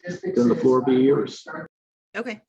Then the floor be yours. Okay.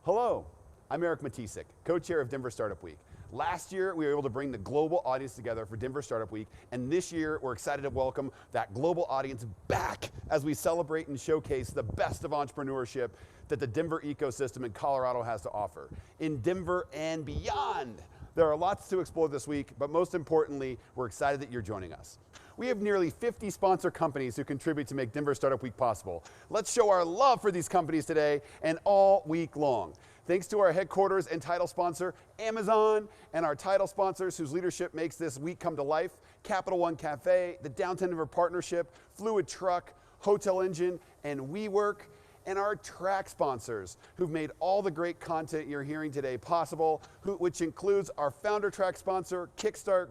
Hello, I'm Eric Matisik, co-chair of Denver Startup Week. Last year, we were able to bring the global audience together for Denver Startup Week, and this year, we're excited to welcome that global audience back as we celebrate and showcase the best of entrepreneurship that the Denver ecosystem in Colorado has to offer, in Denver and beyond. There are lots to explore this week, but most importantly, we're excited that you're joining us. We have nearly 50 sponsor companies who contribute to make Denver Startup Week possible. Let's show our love for these companies today and all week long. Thanks to our headquarters and title sponsor, Amazon, and our title sponsors whose leadership makes this week come to life, Capital One Cafe, the Downtown Denver Partnership, Fluid Truck, Hotel Engine, and WeWork, and our track sponsors who've made all the great content you're hearing today possible, which includes our founder track sponsor, Kickstart,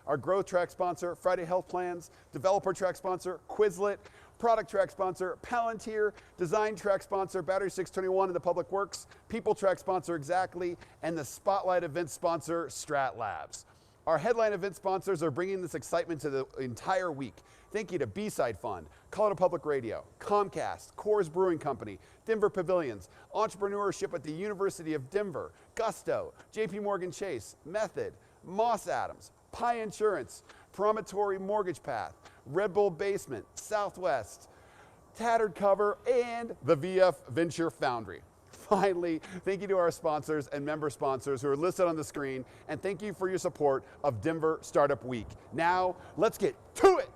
our growth track sponsor, Friday Health Plans, developer track sponsor, Quizlet, product track sponsor, Palantir, design track sponsor, Battery 621 and the Public Works, people track sponsor, Exactly, and the spotlight event sponsor, Strat Labs. Our headline event sponsors are bringing this excitement to the entire week. Thank you to B-Side Fund, Colorado Public Radio, Comcast, Coors Brewing Company, Denver Pavilions, Entrepreneurship at the University of Denver, Gusto, JP Morgan Chase, Method, Moss Adams, Pi Insurance, Promontory Mortgage Path, Red Bull Basement, Southwest, Tattered Cover, and the VF Venture Foundry. Finally, thank you to our sponsors and member sponsors who are listed on the screen, and thank you for your support of Denver Startup Week. Now, let's get to it.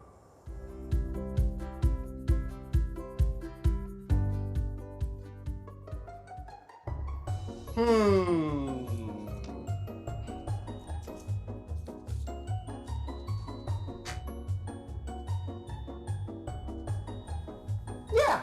Yeah.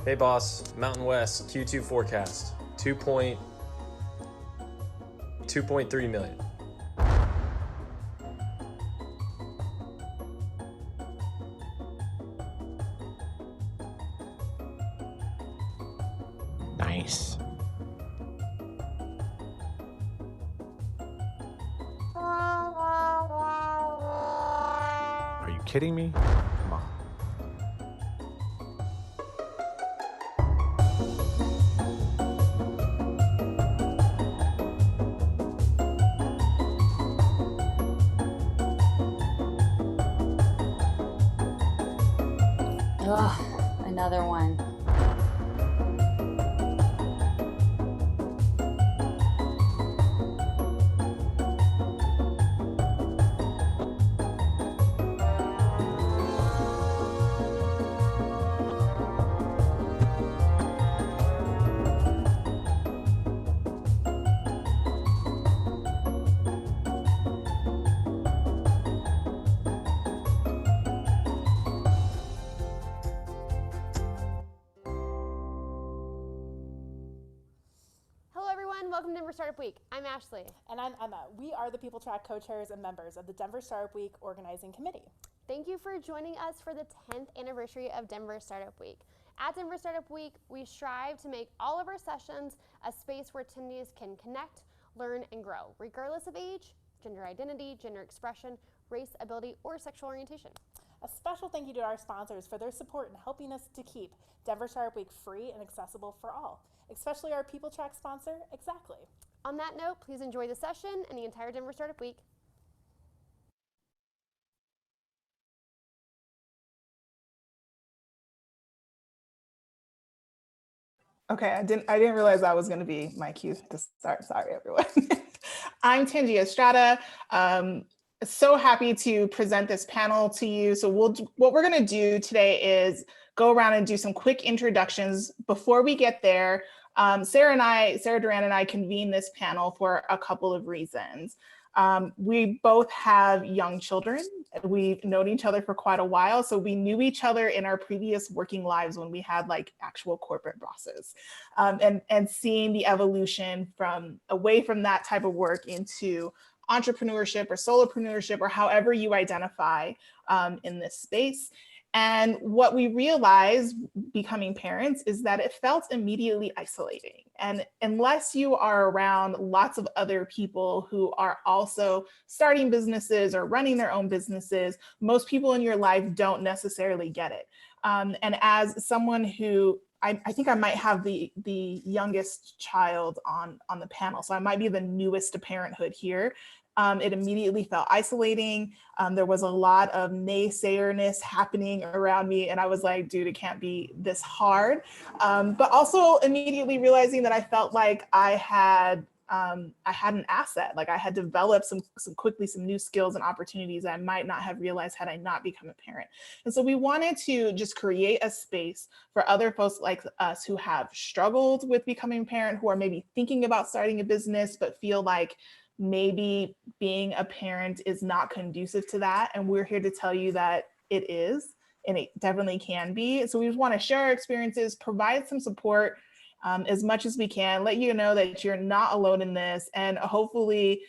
Hey boss, Mountain West Q2 forecast, 2.3 million. Nice. Are you kidding me? Come on. Ugh, another one. Welcome to Denver Startup Week. I'm Ashley. And I'm Emma. We are the People Track co-chairs and members of the Denver Startup Week Organizing Committee. Thank you for joining us for the 10th anniversary of Denver Startup Week. At Denver Startup Week, we strive to make all of our sessions a space where attendees can connect, learn, and grow, regardless of age, gender identity, gender expression, race, ability, or sexual orientation. A special thank you to our sponsors for their support in helping us to keep Denver Startup Week free and accessible for all, especially our People Track sponsor, Exactly. On that note, please enjoy the session and the entire Denver Startup Week. Okay, I didn't realize that was going to be my cue to start. Sorry, everyone. I'm Tangia Estrada. So happy to present this panel to you. So what we're going to do today is go around and do some quick introductions. Before we get there, Sarah Duran and I convened this panel for a couple of reasons. We both have young children, We've known each other for quite a while. So we knew each other in our previous working lives when we had like actual corporate bosses, and seeing the evolution from away from that type of work into entrepreneurship or solopreneurship or however you identify in this space. And what we realized becoming parents is that it felt immediately isolating. And unless you are around lots of other people who are also starting businesses or running their own businesses, most people in your life don't necessarily get it. And as someone who I think I might have the youngest child on the panel, so I might be the newest to parenthood here. It immediately felt isolating. There was a lot of naysayerness happening around me. And I was like, dude, it can't be this hard. But also immediately realizing that I felt like I had an asset. Like I had developed some new skills and opportunities that I might not have realized had I not become a parent. And so we wanted to just create a space for other folks like us who have struggled with becoming a parent, who are maybe thinking about starting a business, but feel like maybe being a parent is not conducive to that. And we're here to tell you that it is, and it definitely can be. So we just want to share our experiences, provide some support as much as we can, let you know that you're not alone in this, and hopefully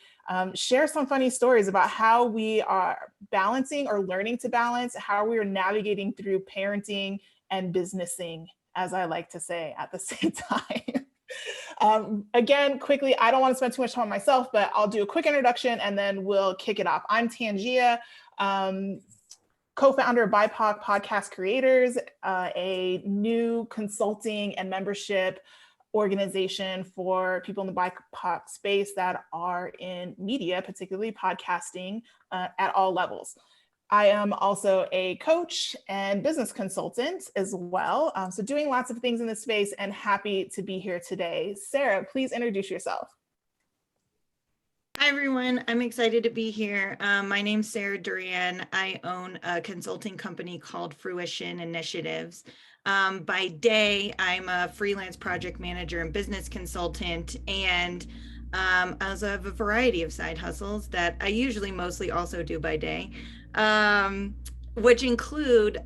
share some funny stories about how we are balancing or learning to balance, how we are navigating through parenting and businessing, as I like to say, at the same time. Again, quickly, I don't want to spend too much time on myself, but I'll do a quick introduction and then we'll kick it off. I'm Tangia, co-founder of BIPOC Podcast Creators, a new consulting and membership organization for people in the BIPOC space that are in media, particularly podcasting, at all levels. I am also a coach and business consultant as well. So doing lots of things in this space, and happy to be here today. Sarah, please introduce yourself. Hi, everyone. I'm excited to be here. My name's Sarah Duran. I own a consulting company called Fruition Initiatives. By day, I'm a freelance project manager and business consultant, and I also have a variety of side hustles that I usually mostly also do by day, which include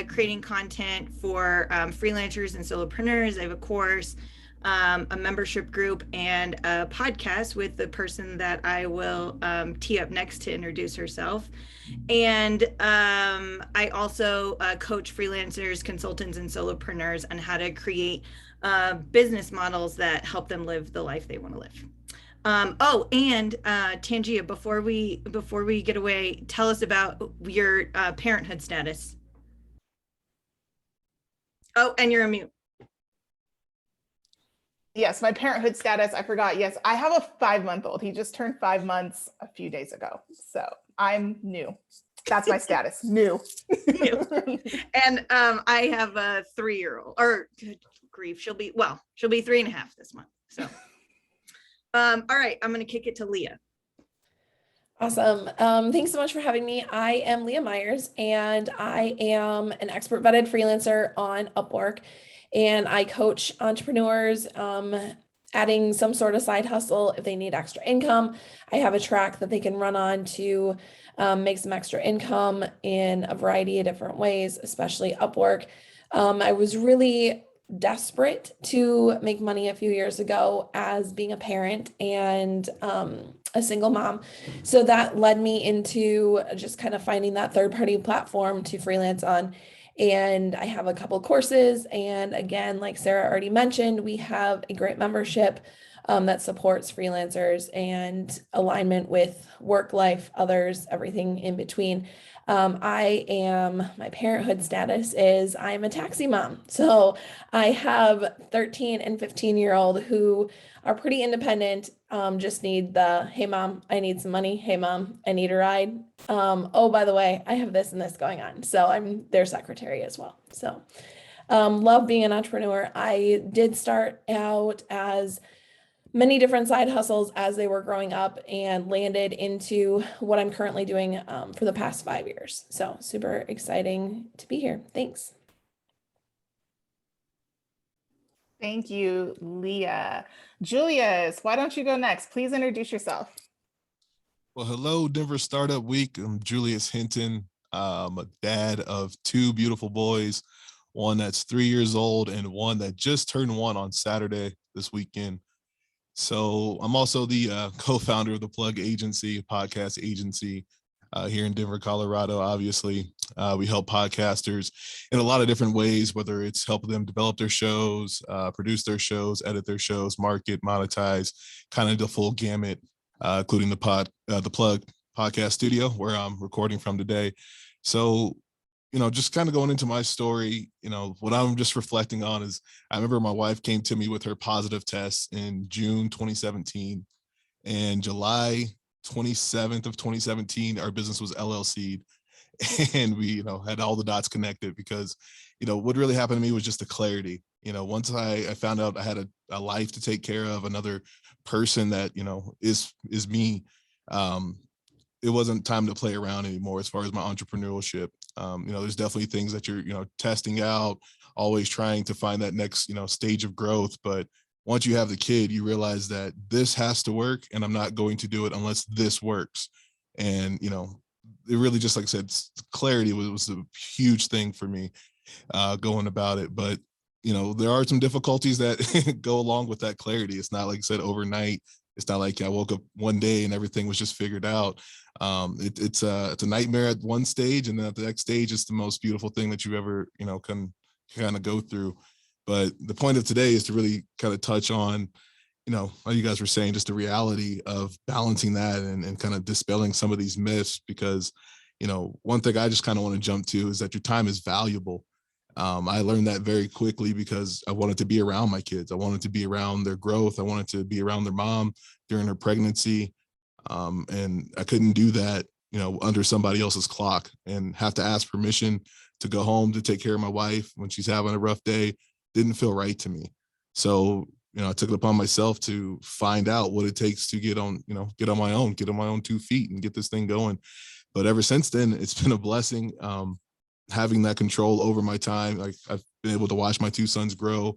creating content for freelancers and solopreneurs. I have a course, a membership group, and a podcast with the person that I will tee up next to introduce herself. And I also coach freelancers, consultants, and solopreneurs on how to create business models that help them live the life they want to live. And Tangia, before we get away, tell us about your parenthood status. Oh, and you're on mute. Yes, my parenthood status, I forgot. Yes, I have a 5-month-old. He just turned 5 months a few days ago. So I'm new. That's my status, new. And I have a 3-year-old, or good grief, she'll be 3.5 this month. So, all right, I'm going to kick it to Leah. Awesome. Thanks so much for having me. I am Leah Myers, and I am an expert vetted freelancer on Upwork, and I coach entrepreneurs, adding some sort of side hustle if they need extra income. I have a track that they can run on to make some extra income in a variety of different ways, especially Upwork. I was really desperate to make money a few years ago as being a parent and a single mom. So that led me into just kind of finding that third-party platform to freelance on. And I have a couple courses. And again, like Sarah already mentioned, we have a great membership that supports freelancers and alignment with work life, others, everything in between. My parenthood status is I'm a taxi mom. So I have 13 and 15-year-old who are pretty independent, just need the, hey mom, I need some money. Hey mom, I need a ride. Oh, by the way, I have this and this going on. So I'm their secretary as well. So love being an entrepreneur. I did start out as many different side hustles as they were growing up and landed into what I'm currently doing for the past 5 years. So super exciting to be here. Thanks. Thank you, Leah. Julius, why don't you go next? Please introduce yourself. Well, hello, Denver Startup Week. I'm Julius Hinton. I'm a dad of two beautiful boys, one that's 3 years old and one that just turned one on Saturday this weekend. So I'm also the co-founder of the Plug Agency, podcast agency here in Denver, Colorado. Obviously, we help podcasters in a lot of different ways, whether it's helping them develop their shows, produce their shows, edit their shows, market, monetize, kind of the full gamut, including the Plug podcast studio where I'm recording from today. So, just kind of going into my story, what I'm just reflecting on is I remember my wife came to me with her positive test in June 2017, and July 27th of 2017, our business was LLC'd, and we, had all the dots connected because, what really happened to me was just the clarity. Once I found out I had a life to take care of, another person that, is me, it wasn't time to play around anymore as far as my entrepreneurship. There's definitely things that you're, testing out, always trying to find that next, stage of growth. But once you have the kid, you realize that this has to work and I'm not going to do it unless this works. And, it really, just like I said, clarity was a huge thing for me going about it. But, there are some difficulties that go along with that clarity. It's not, like I said, overnight. It's not like I woke up one day and everything was just figured out. It's a nightmare at one stage, and then at the next stage, it's the most beautiful thing that you ever, can kind of go through. But the point of today is to really kind of touch on, like you guys were saying, just the reality of balancing that and kind of dispelling some of these myths. Because, one thing I just kind of want to jump to is that your time is valuable. I learned that very quickly because I wanted to be around my kids. I wanted to be around their growth. I wanted to be around their mom during her pregnancy. And I couldn't do that, under somebody else's clock and have to ask permission to go home to take care of my wife when she's having a rough day. Didn't feel right to me. So, I took it upon myself to find out what it takes to get on my own 2 feet and get this thing going. But ever since then, it's been a blessing. Having that control over my time. Like, I've been able to watch my two sons grow,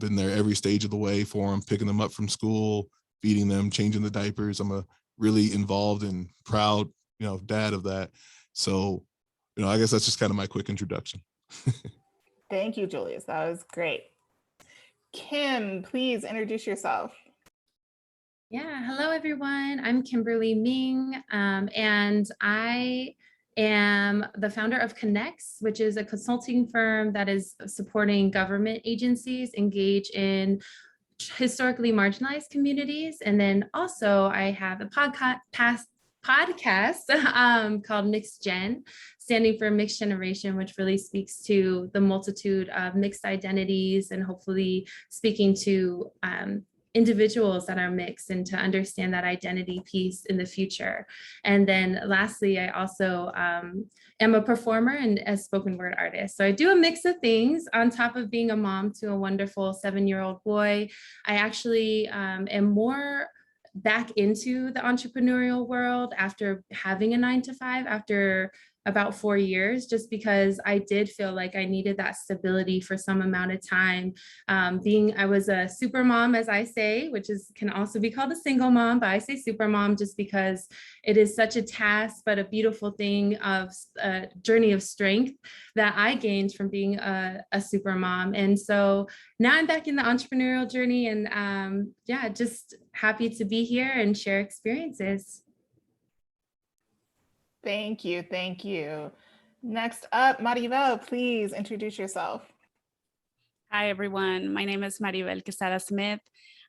been there every stage of the way for them, picking them up from school, feeding them, changing the diapers. I'm a really involved and proud, dad of that. So, I guess that's just kind of my quick introduction. Thank you, Julius. That was great. Kim, please introduce yourself. Yeah, hello everyone. I'm Kimberly Ming, and I am the founder of Connects, which is a consulting firm that is supporting government agencies engage in historically marginalized communities. And then also I have a podcast called Mixed Gen, standing for mixed generation, which really speaks to the multitude of mixed identities and hopefully speaking to individuals that are mixed and to understand that identity piece in the future. And then lastly, I also am a performer and a spoken word artist. So I do a mix of things on top of being a mom to a wonderful 7-year-old boy. I actually am more back into the entrepreneurial world after having a 9-to-5 after about 4 years, just because I did feel like I needed that stability for some amount of time. I was a super mom, as I say, which can also be called a single mom, but I say super mom just because it is such a task, but a beautiful thing of a journey of strength that I gained from being a super mom. And so now I'm back in the entrepreneurial journey, and just happy to be here and share experiences. Thank you. Thank you. Next up, Mariel, please introduce yourself. Hi, everyone. My name is Mariel Casada Smith.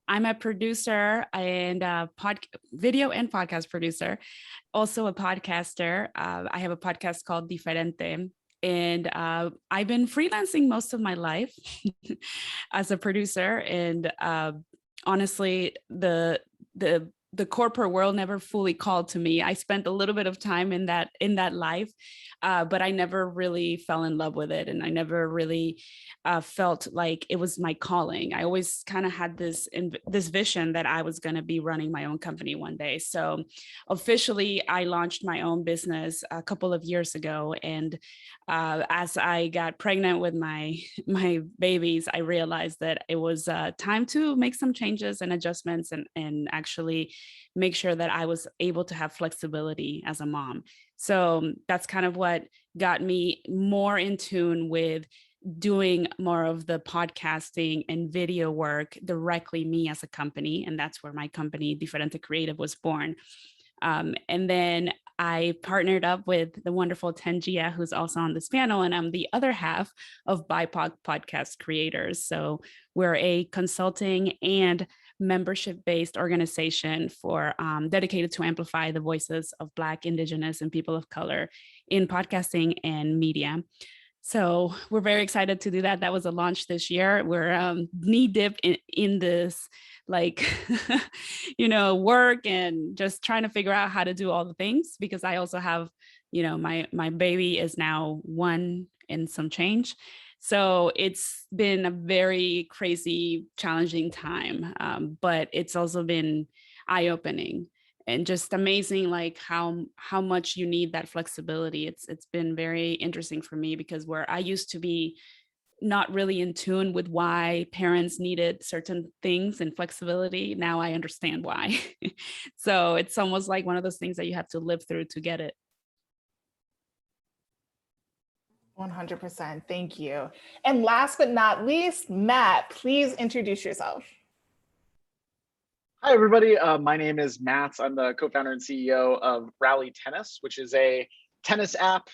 I'm a producer and a video and podcast producer, also a podcaster. I have a podcast called Diferente, and I've been freelancing most of my life as a producer. And honestly, the corporate world never fully called to me. I spent a little bit of time in that life, but I never really fell in love with it. And I never really felt like it was my calling. I always kind of had this vision that I was going to be running my own company one day. So officially, I launched my own business a couple of years ago. And as I got pregnant with my babies, I realized that it was time to make some changes and adjustments and actually make sure that I was able to have flexibility as a mom. So that's kind of what got me more in tune with doing more of the podcasting and video work directly me as a company. And that's where my company, Diferente Creative, was born. And then I partnered up with the wonderful Tangia, who's also on this panel, and I'm the other half of BIPOC Podcast Creators. So we're a consulting and membership-based organization for dedicated to amplify the voices of Black, Indigenous, and people of color in podcasting and media. So we're very excited to do that. That was a launch this year. We're knee dipped in this like, work and just trying to figure out how to do all the things, because I also have, my baby is now 1 and some change. So it's been a very crazy, challenging time, but it's also been eye-opening and just amazing, like how much you need that flexibility. It's been very interesting for me, because where I used to be not really in tune with why parents needed certain things and flexibility, now I understand why. So it's almost like one of those things that you have to live through to get it. 100%. Thank you. And last but not least, Matt, please introduce yourself. Hi, everybody. My name is Matt. I'm the co-founder and CEO of Rally Tennis, which is a tennis app.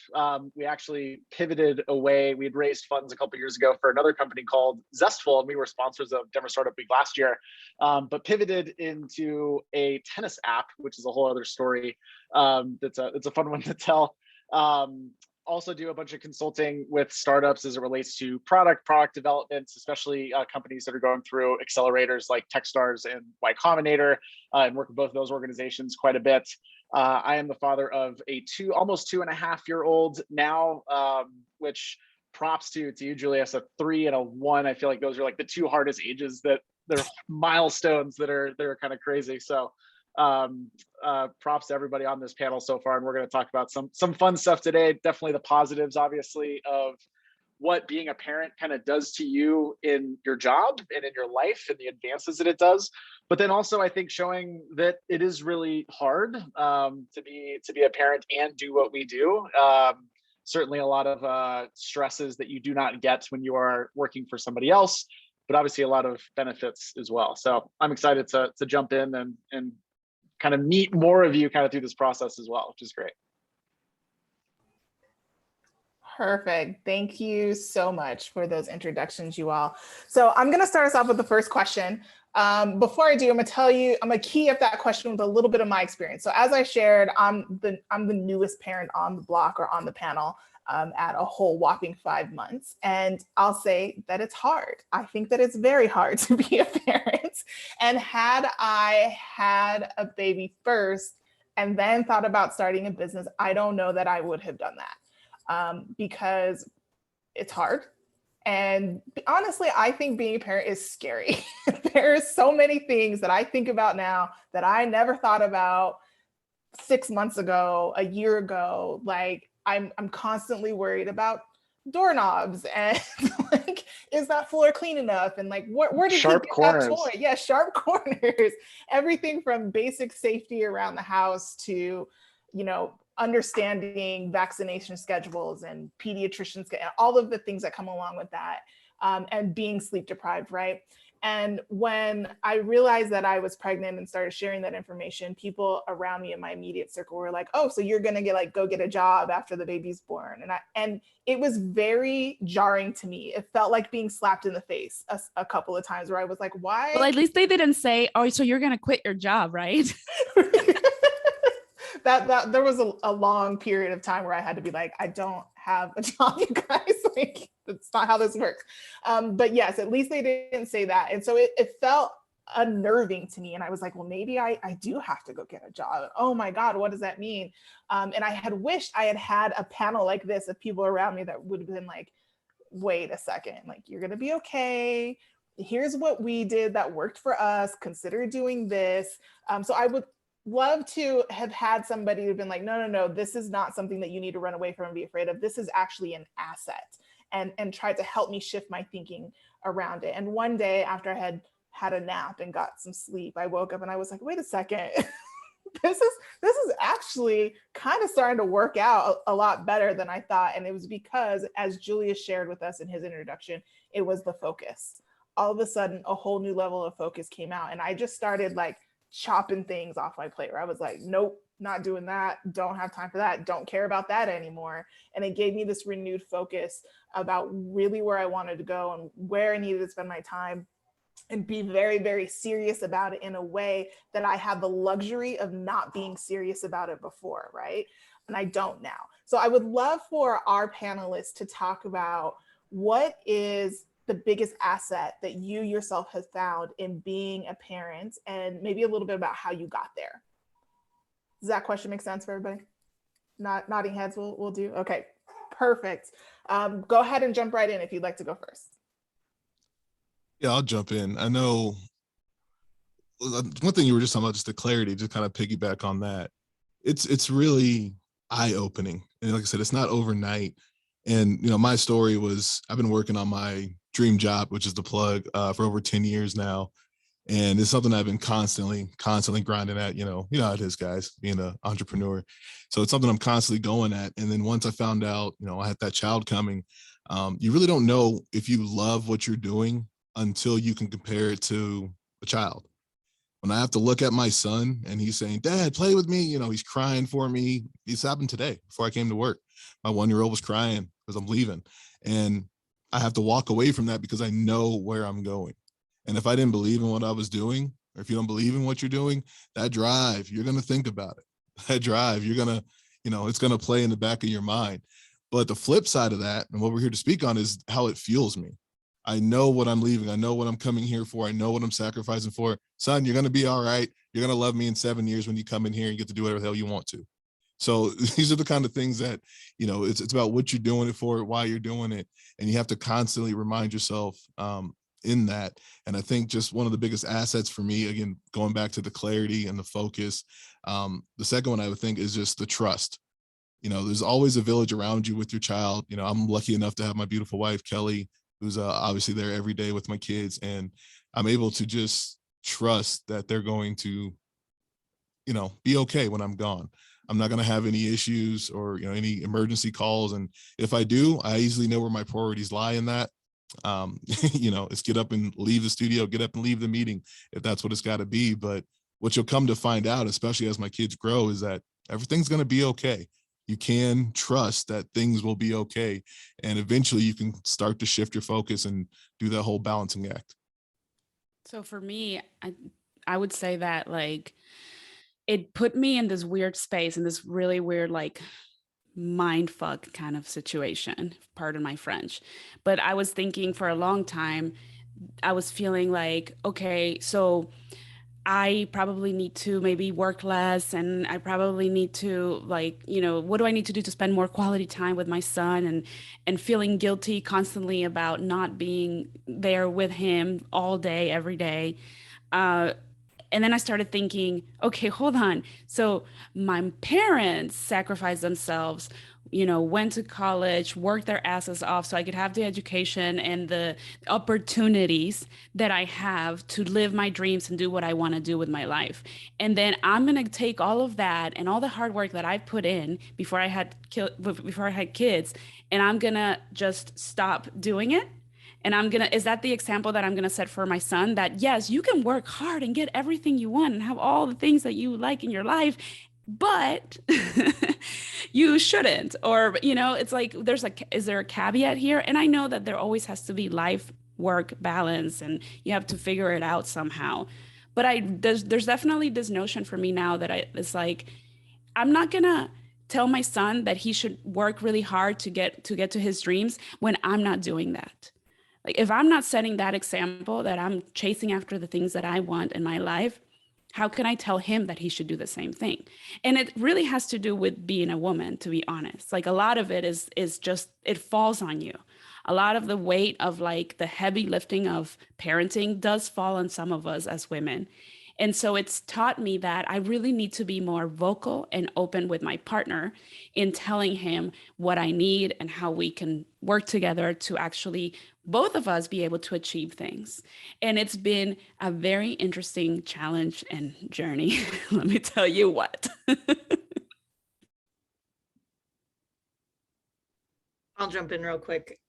We actually pivoted away. We had raised funds a couple years ago for another company called Zestful, and we were sponsors of Denver Startup Week last year, but pivoted into a tennis app, which is a whole other story. It's a fun one to tell. Also do a bunch of consulting with startups as it relates to product development, especially companies that are going through accelerators like Techstars and Y Combinator, and work with both of those organizations quite a bit. I am the father of a almost 2.5-year-old now, which props to you, Julius, a 3 and a 1. I feel like those are like the 2 hardest ages that they're milestones that are kind of crazy. So props to everybody on this panel so far, and we're going to talk about some fun stuff today. Definitely the positives, obviously, of what being a parent kind of does to you in your job and in your life and the advances that it does. But then also, I think, showing that it is really hard to be a parent and do what we do. Certainly a lot of stresses that you do not get when you are working for somebody else, but obviously a lot of benefits as well. So I'm excited to jump in and kind of meet more of you kind of through this process as well, which is great. Perfect. Thank you so much for those introductions, you all. So I'm going to start us off with the first question. Before I do, I'm going to key up that question with a little bit of my experience. So as I shared, I'm the newest parent on the block or on the panel at a whole whopping 5 months. And I'll say that it's hard. I think that it's very hard to be a parent. And had I had a baby first and then thought about starting a business, I don't know that I would have done that because it's hard. And honestly, I think being a parent is scary. There's so many things that I think about now that I never thought about 6 months ago, a year ago. Like I'm constantly worried about doorknobs and like, is that floor clean enough? And like, where did sharp he get corners? That toy? Yeah, sharp corners. Everything from basic safety around the house to, understanding vaccination schedules and pediatricians, all of the things that come along with that, and being sleep deprived, right? And when I realized that I was pregnant and started sharing that information, people around me in my immediate circle were like, "Oh, so you're gonna go get a job after the baby's born?" And it was very jarring to me. It felt like being slapped in the face a couple of times, where I was like, "Why?" Well, at least they didn't say, "Oh, so you're gonna quit your job, right?" that there was a long period of time where I had to be like, I don't have a job, you guys. Like, that's not how this works. But yes, at least they didn't say that. And so it felt unnerving to me. And I was like, well, maybe I do have to go get a job. Oh my God, what does that mean? And I had wished I had a panel like this of people around me that would have been like, wait a second, like, you're gonna be okay. Here's what we did that worked for us. Consider doing this. So I would love to have had somebody who'd been like, no, this is not something that you need to run away from and be afraid of. This is actually an asset, and tried to help me shift my thinking around it. And one day after I had had a nap and got some sleep, I woke up and I was like, wait a second. This is actually kind of starting to work out a lot better than I thought. And it was because, as Julius shared with us in his introduction, it was the focus. All of a sudden, a whole new level of focus came out. And I just started like chopping things off my plate where I was like, nope, not doing that. Don't have time for that. Don't care about that anymore. And it gave me this renewed focus about really where I wanted to go and where I needed to spend my time, and be very, very serious about it in a way that I had the luxury of not being serious about it before, right? And I don't now. So I would love for our panelists to talk about what is the biggest asset that you yourself have found in being a parent, and maybe a little bit about how you got there. Does that question make sense for everybody? Nodding heads will do. Okay, perfect. Go ahead and jump right in if you'd like to go first. Yeah, I'll jump in. I know one thing you were just talking about, just the clarity, just kind of piggyback on that. It's really eye-opening. And like I said, it's not overnight. And, you know, my story was, I've been working on my dream job, which is the plug, for over 10 years now. And it's something I've been constantly grinding at, you know how it is, guys, being an entrepreneur. So it's something I'm constantly going at. And then once I found out, you know, I had that child coming, you really don't know if you love what you're doing until you can compare it to a child. When I have to look at my son and he's saying, Dad, play with me, you know, he's crying for me. This happened today before I came to work. My 1-year-old was crying because I'm leaving. And I have to walk away from that because I know where I'm going. And if I didn't believe in what I was doing, or if you don't believe in what you're doing, that drive, you're going to think about it. That drive, you're going to, you know, it's going to play in the back of your mind. But the flip side of that, and what we're here to speak on, is how it fuels me. I know what I'm leaving. I know what I'm coming here for. I know what I'm sacrificing for. Son, you're going to be all right. You're going to love me in 7 years when you come in here and get to do whatever the hell you want to. So these are the kind of things that, you know, it's about what you're doing it for, why you're doing it. And you have to constantly remind yourself in that. And I think just one of the biggest assets for me, again, going back to the clarity and the focus, the second one I would think is just the trust. You know, there's always a village around you with your child. You know, I'm lucky enough to have my beautiful wife, Kelly, who's obviously there every day with my kids. And I'm able to just trust that they're going to, you know, be okay when I'm gone. I'm not going to have any issues or, you know, any emergency calls. And if I do, I easily know where my priorities lie in that. You know, it's get up and leave the studio, get up and leave the meeting, if that's what it's got to be. But what you'll come to find out, especially as my kids grow, is that everything's going to be okay. You can trust that things will be okay. And eventually you can start to shift your focus and do that whole balancing act. So for me, I would say that, like, it put me in this weird space, in this really weird, like, mind fuck kind of situation, pardon my French. But I was thinking for a long time, I was feeling like, okay, so I probably need to maybe work less, and I probably need to, like, you know, what do I need to do to spend more quality time with my son, and feeling guilty constantly about not being there with him all day, every day. And then I started thinking, okay, hold on. So my parents sacrificed themselves, you know, went to college, worked their asses off so I could have the education and the opportunities that I have to live my dreams and do what I want to do with my life. And then I'm going to take all of that and all the hard work that I put in before I had kids, and I'm going to just stop doing it. And is that the example that I'm going to set for my son? That yes, you can work hard and get everything you want and have all the things that you like in your life, but you shouldn't. Or, you know, it's like, is there a caveat here? And I know that there always has to be life work balance, and you have to figure it out somehow. But there's definitely this notion for me now that it's like, I'm not going to tell my son that he should work really hard to get to his dreams when I'm not doing that. Like, if I'm not setting that example, that I'm chasing after the things that I want in my life, how can I tell him that he should do the same thing? And it really has to do with being a woman, to be honest. Like, a lot of it is just, it falls on you. A lot of the weight of, like, the heavy lifting of parenting does fall on some of us as women. And so it's taught me that I really need to be more vocal and open with my partner in telling him what I need and how we can work together to actually both of us be able to achieve things. And it's been a very interesting challenge and journey. Let me tell you what. I'll jump in real quick.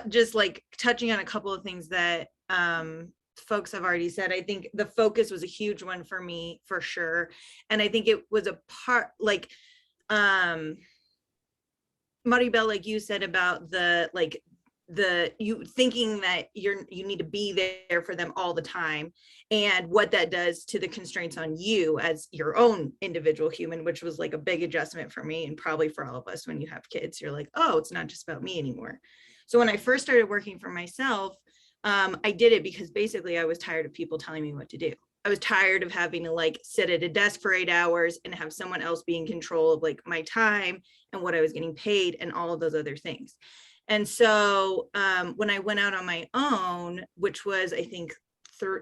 Just like touching on a couple of things that folks have already said. I think the focus was a huge one for me, for sure. And I think it was a part, like Maribel, like you said about you thinking that you need to be there for them all the time, and what that does to the constraints on you as your own individual human, which was like a big adjustment for me and probably for all of us. When you have kids, you're like, oh, it's not just about me anymore. So when I first started working for myself, I did it because basically I was tired of people telling me what to do. I was tired of having to like sit at a desk for 8 hours and have someone else be in control of like my time and what I was getting paid and all of those other things. And so when I went out on my own, which was, I think,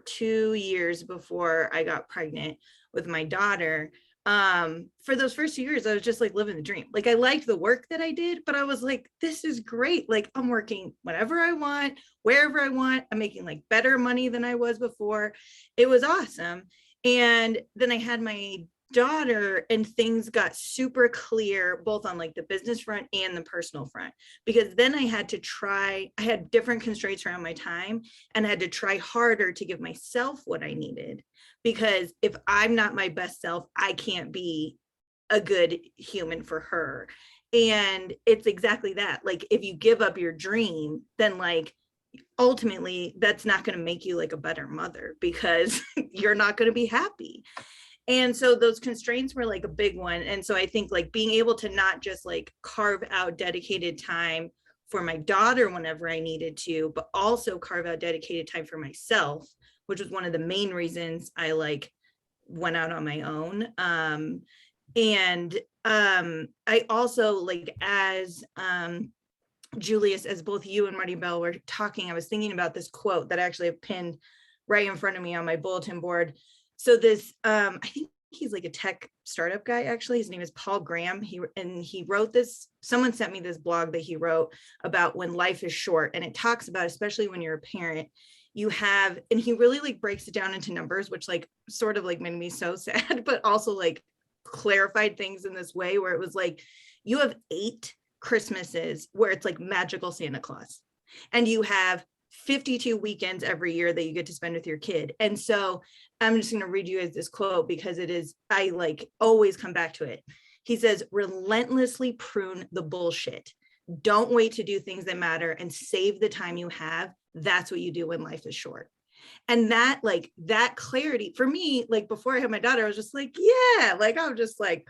2 years before I got pregnant with my daughter, for those first 2 years, I was just like living the dream. Like I liked the work that I did, but I was like, this is great. Like I'm working whenever I want, wherever I want. I'm making like better money than I was before. It was awesome. And then I had my daughter and things got super clear, both on like the business front and the personal front, because then I had different constraints around my time and I had to try harder to give myself what I needed, because if I'm not my best self, I can't be a good human for her. And it's exactly that. Like if you give up your dream, then like ultimately that's not going to make you like a better mother, because you're not going to be happy. And so those constraints were like a big one. And so I think like being able to not just like carve out dedicated time for my daughter whenever I needed to, but also carve out dedicated time for myself, which was one of the main reasons I like went out on my own. I also like, as Julius, as both you and Maribel were talking, I was thinking about this quote that I actually have pinned right in front of me on my bulletin board. So this, I think he's like a tech startup guy, actually. His name is Paul Graham. He wrote this, someone sent me this blog that he wrote about when life is short. And it talks about, especially when you're a parent, you have, and he really like breaks it down into numbers, which like sort of like made me so sad, but also like clarified things in this way where it was like, you have 8 Christmases where it's like magical Santa Claus. And you have 52 weekends every year that you get to spend with your kid. And so I'm just going to read you this quote because it is, I like always come back to it. He says, relentlessly prune the bullshit. Don't wait to do things that matter and save the time you have. That's what you do when life is short. And that, like, that clarity for me, like before I had my daughter, I was just like, yeah, like I'm just like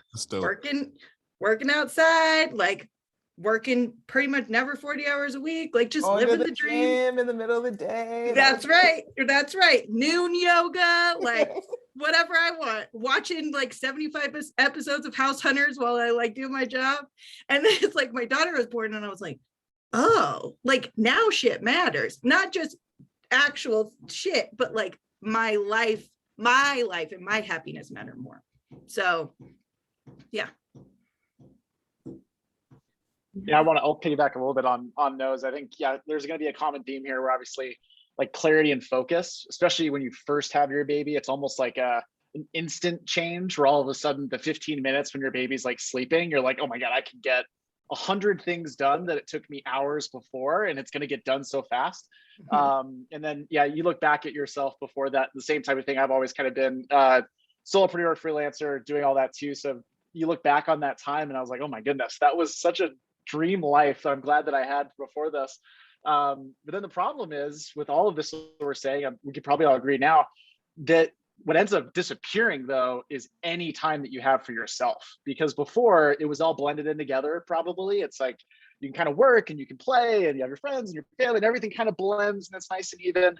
working outside, like working pretty much never 40 hours a week, like just living the dream in the middle of the day. That's right. Noon yoga, like whatever I want, watching like 75 episodes of House Hunters while I like do my job. And then it's like my daughter was born and I was like, oh, like now shit matters, not just actual shit, but like my life and my happiness matter more. So yeah. Yeah, I'll piggyback a little bit on those. I think, yeah, there's going to be a common theme here where obviously like clarity and focus, especially when you first have your baby, it's almost like an instant change where all of a sudden the 15 minutes when your baby's like sleeping, you're like, oh my God, I can get 100 things done that it took me hours before, and it's going to get done so fast. And then, yeah, you look back at yourself before that, the same type of thing. I've always kind of been solopreneur, freelancer, doing all that too. So you look back on that time and I was like, oh my goodness, that was such a dream life that I'm glad that I had before this. But then the problem is with all of this we're saying, we could probably all agree now that what ends up disappearing though is any time that you have for yourself, because before it was all blended in together. Probably it's like you can kind of work and you can play and you have your friends and your family and everything kind of blends and it's nice and even.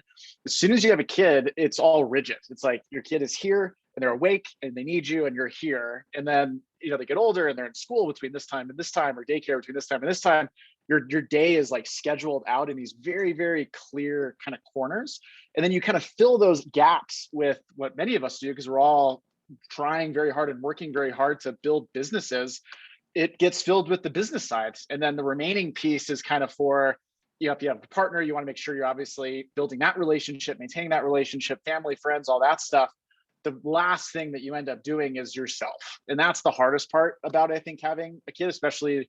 As soon as you have a kid, it's all rigid. It's like your kid is here and they're awake and they need you and you're here. And then, you know, they get older and they're in school between this time and this time, or daycare between this time and this time. your day is like scheduled out in these very, very clear kind of corners. And then you kind of fill those gaps with what many of us do, because we're all trying very hard and working very hard to build businesses. It gets filled with the business side. And then the remaining piece is kind of for, if you have a partner, you want to make sure you're obviously building that relationship, maintaining that relationship, family, friends, all that stuff. The last thing that you end up doing is yourself. And that's the hardest part about, I think, having a kid, especially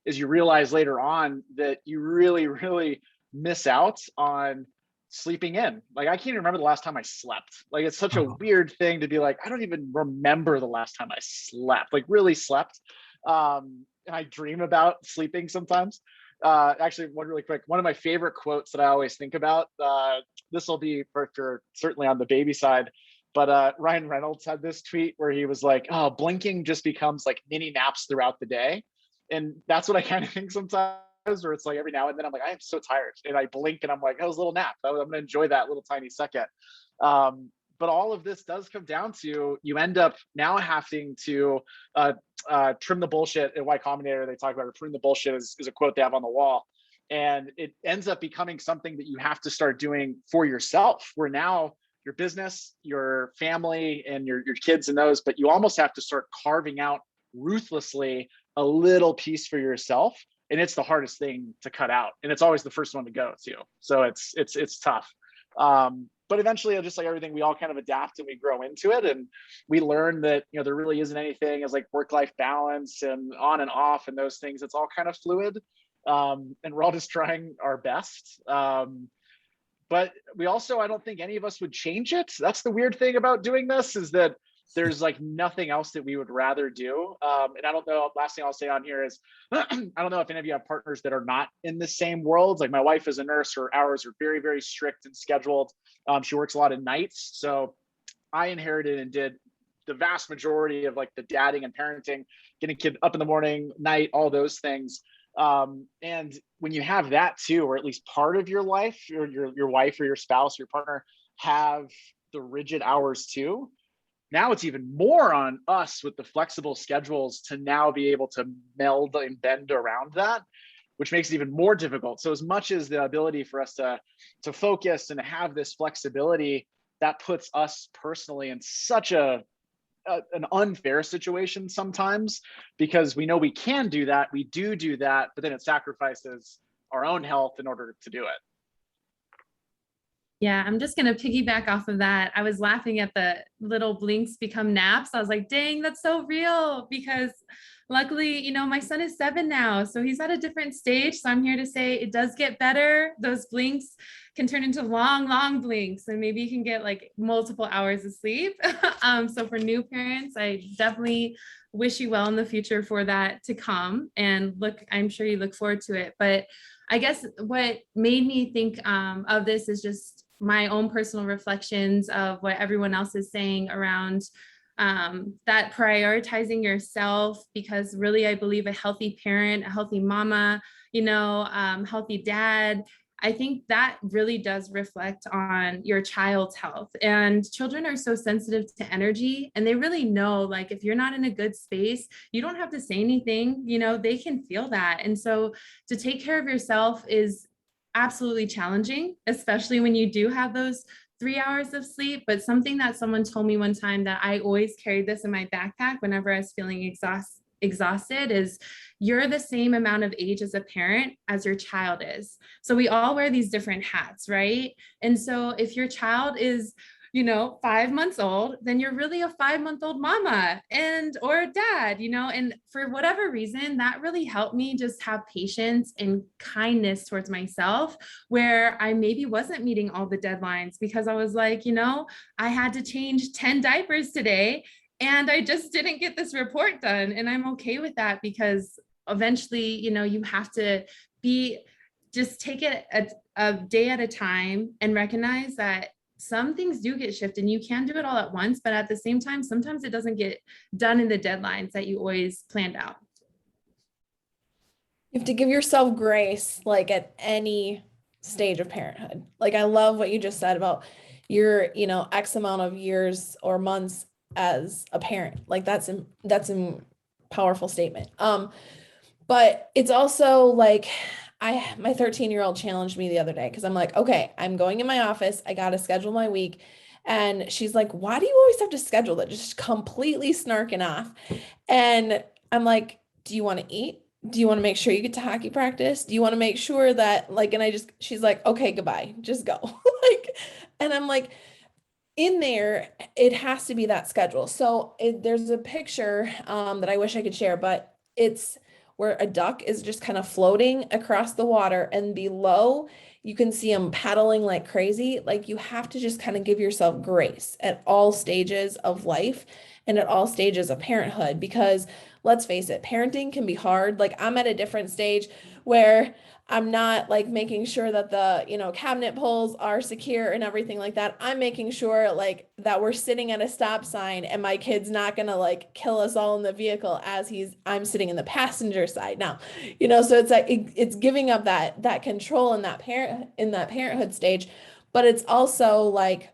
as you realize later on that you really, really miss out on sleeping in. Like, I can't remember the last time I slept. Like, it's such a weird thing to be like, I don't even remember the last time I slept, like really slept. And I dream about sleeping sometimes. Actually, one really quick, one of my favorite quotes that I always think about, this will be for certainly on the baby side, but Ryan Reynolds had this tweet where he was like, oh, blinking just becomes like mini naps throughout the day. And that's what I kind of think sometimes, where it's like every now and then I'm like, I am so tired. And I blink and I'm like, that was a little nap. I'm going to enjoy that little tiny second. But all of this does come down to, you end up now having to trim the bullshit. In Y Combinator, they talk about prune the bullshit is a quote they have on the wall. And it ends up becoming something that you have to start doing for yourself, where now your business, your family, and your kids and those, but you almost have to start carving out ruthlessly a little piece for yourself. And it's the hardest thing to cut out. And it's always the first one to go too. So it's tough. But eventually, just like everything, we all kind of adapt and we grow into it. And we learn that, there really isn't anything as like work-life balance and on and off and those things. It's all kind of fluid. And we're all just trying our best. But we also, I don't think any of us would change it. That's the weird thing about doing this, is that there's like nothing else that we would rather do. And I don't know, last thing I'll say on here is, I don't know if any of you have partners that are not in the same world. Like, my wife is a nurse, her hours are very, very strict and scheduled. She works a lot of nights. So I inherited and did the vast majority of like the dadding and parenting, getting a kid up in the morning, night, all those things. And when you have that too, or at least part of your life, or your wife or your spouse, or your partner have the rigid hours too, now it's even more on us with the flexible schedules to now be able to meld and bend around that, which makes it even more difficult. So as much as the ability for us to focus and have this flexibility, that puts us personally in such an unfair situation sometimes, because we know we can do that, we do that, but then it sacrifices our own health in order to do it. Yeah, I'm just going to piggyback off of that. I was laughing at the little blinks become naps. I was like, dang, that's so real, because luckily, my son is 7 now, so he's at a different stage. So I'm here to say it does get better. Those blinks can turn into long, long blinks, and maybe you can get like multiple hours of sleep. So for new parents, I definitely wish you well in the future for that to come. And I'm sure you look forward to it. But I guess what made me think of this is just my own personal reflections of what everyone else is saying around that prioritizing yourself, because really, I believe a healthy parent, a healthy mama, healthy dad, I think that really does reflect on your child's health. And children are so sensitive to energy, and they really know, like, if you're not in a good space, you don't have to say anything, they can feel that. And so to take care of yourself is absolutely challenging, especially when you do have those 3 hours of sleep. But something that someone told me one time that I always carried this in my backpack whenever I was feeling exhausted is, you're the same amount of age as a parent as your child is. So we all wear these different hats, right? And so if your child is 5 months old, then you're really a 5-month-old mama or dad, and for whatever reason, that really helped me just have patience and kindness towards myself, where I maybe wasn't meeting all the deadlines because I was like, I had to change 10 diapers today and I just didn't get this report done. And I'm okay with that, because eventually, you have to just take it a day at a time and recognize that some things do get shifted and you can do it all at once, but at the same time, sometimes it doesn't get done in the deadlines that you always planned out. You have to give yourself grace, like at any stage of parenthood. Like, I love what you just said about your, X amount of years or months as a parent. Like, that's a powerful statement. But it's also like, My 13-year-old challenged me the other day because I'm like, okay, I'm going in my office. I got to schedule my week. And she's like, why do you always have to schedule that? Just completely snarking off. And I'm like, do you want to eat? Do you want to make sure you get to hockey practice? Do you want to make sure that like, and she's like, okay, goodbye, just go. Like, and I'm like, in there, it has to be that schedule. So there's a picture that I wish I could share, but it's where a duck is just kind of floating across the water, and below you can see them paddling like crazy. Like you have to just kind of give yourself grace at all stages of life and at all stages of parenthood, because let's face it, parenting can be hard. Like I'm at a different stage where I'm not like making sure that the, cabinet pulls are secure and everything like that. I'm making sure like that we're sitting at a stop sign and my kid's not gonna like kill us all in the vehicle as I'm sitting in the passenger side now. So it's like it's giving up that control in that parenthood stage, but it's also like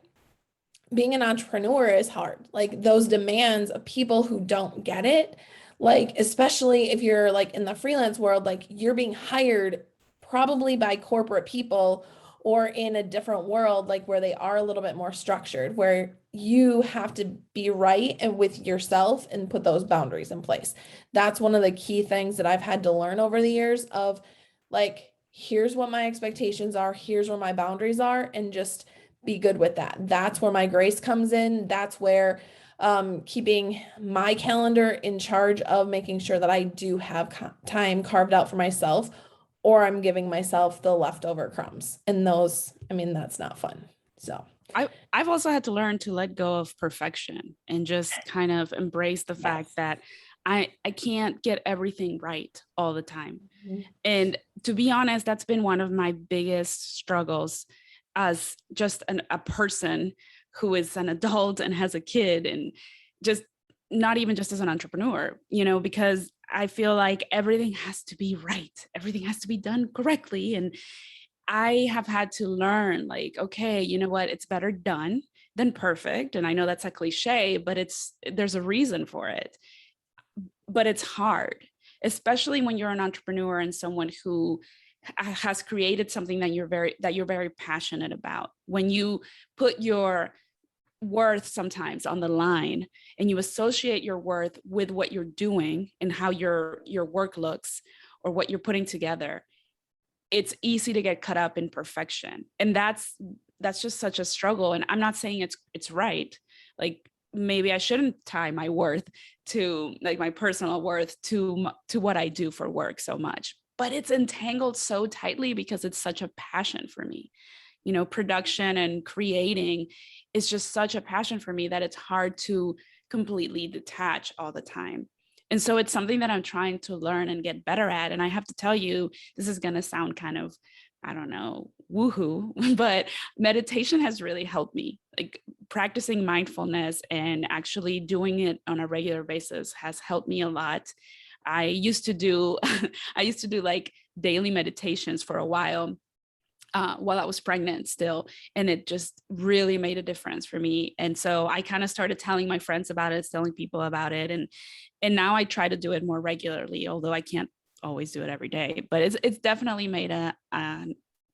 being an entrepreneur is hard. Like those demands of people who don't get it, like especially if you're like in the freelance world, like you're being hired probably by corporate people or in a different world, like where they are a little bit more structured, where you have to be right and with yourself and put those boundaries in place. That's one of the key things that I've had to learn over the years of like, here's what my expectations are, here's where my boundaries are, and just be good with that. That's where my grace comes in. That's where keeping my calendar in charge of making sure that I do have time carved out for myself, or I'm giving myself the leftover crumbs. And those, that's not fun. So I've also had to learn to let go of perfection and just kind of embrace the fact that I can't get everything right all the time. Mm-hmm. And to be honest, that's been one of my biggest struggles as just a person who is an adult and has a kid, and just not even just as an entrepreneur, because I feel like everything has to be right. Everything has to be done correctly. And I have had to learn like, okay, you know what? It's better done than perfect. And I know that's a cliche, but there's a reason for it. But it's hard, especially when you're an entrepreneur and someone who has created something that you're very passionate about. When you put your worth sometimes on the line and you associate your worth with what you're doing and how your work looks or what you're putting together, it's easy to get caught up in perfection. And that's just such a struggle. And I'm not saying it's right. Like maybe I shouldn't tie my worth to like my personal worth to what I do for work so much, but it's entangled so tightly because it's such a passion for me. Production and creating is just such a passion for me that it's hard to completely detach all the time. And so it's something that I'm trying to learn and get better at. And I have to tell you, this is going to sound kind of, I don't know, woohoo, but meditation has really helped me. Like practicing mindfulness and actually doing it on a regular basis has helped me a lot. I used to do like daily meditations for a while I was pregnant still, and it just really made a difference for me. And so I kind of started telling my friends about it, telling people about it, and now I try to do it more regularly, although I can't always do it every day. But it's definitely made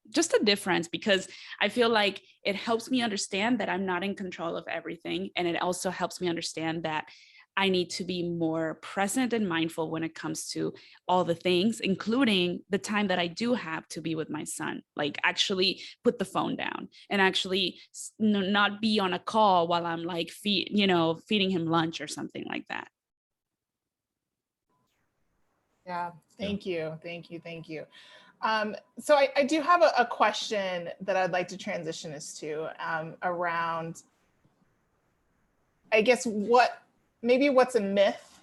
just a difference, because I feel like it helps me understand that I'm not in control of everything, and it also helps me understand that I need to be more present and mindful when it comes to all the things, including the time that I do have to be with my son, like actually put the phone down and actually not be on a call while I'm like, feeding him lunch or something like that. Yeah, thank you. So I do have a question that I'd like to transition us to around, I guess, what's a myth,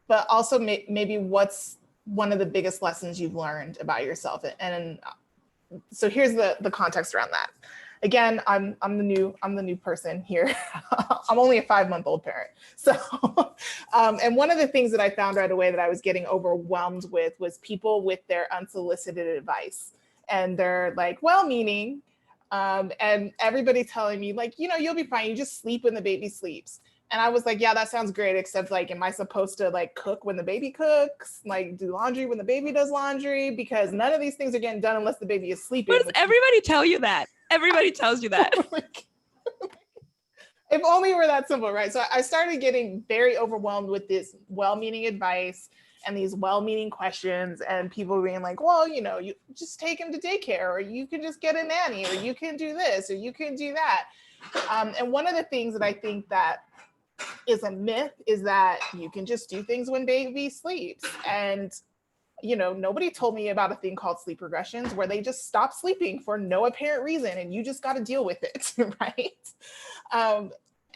but also maybe what's one of the biggest lessons you've learned about yourself. And so here's the context around that. Again, I'm the new person here. I'm only a 5-month-old parent. So, and one of the things that I found right away that I was getting overwhelmed with was people with their unsolicited advice, and they're like well-meaning, and everybody telling me like, you'll be fine. You just sleep when the baby sleeps. And I was like, yeah, that sounds great. Except like, am I supposed to like cook when the baby cooks? Like do laundry when the baby does laundry? Because none of these things are getting done unless the baby is sleeping. What does everybody tell you that? Everybody tells you that. If only it were that simple, right? So I started getting very overwhelmed with this well-meaning advice and these well-meaning questions, and people being like, well, you know, you just take him to daycare, or you can just get a nanny, or you can do this, or you can do that. And one of the things that I think that is a myth is that you can just do things when baby sleeps. And, you know, nobody told me about a thing called sleep regressions where they just stop sleeping for no apparent reason and you just got to deal with it, right?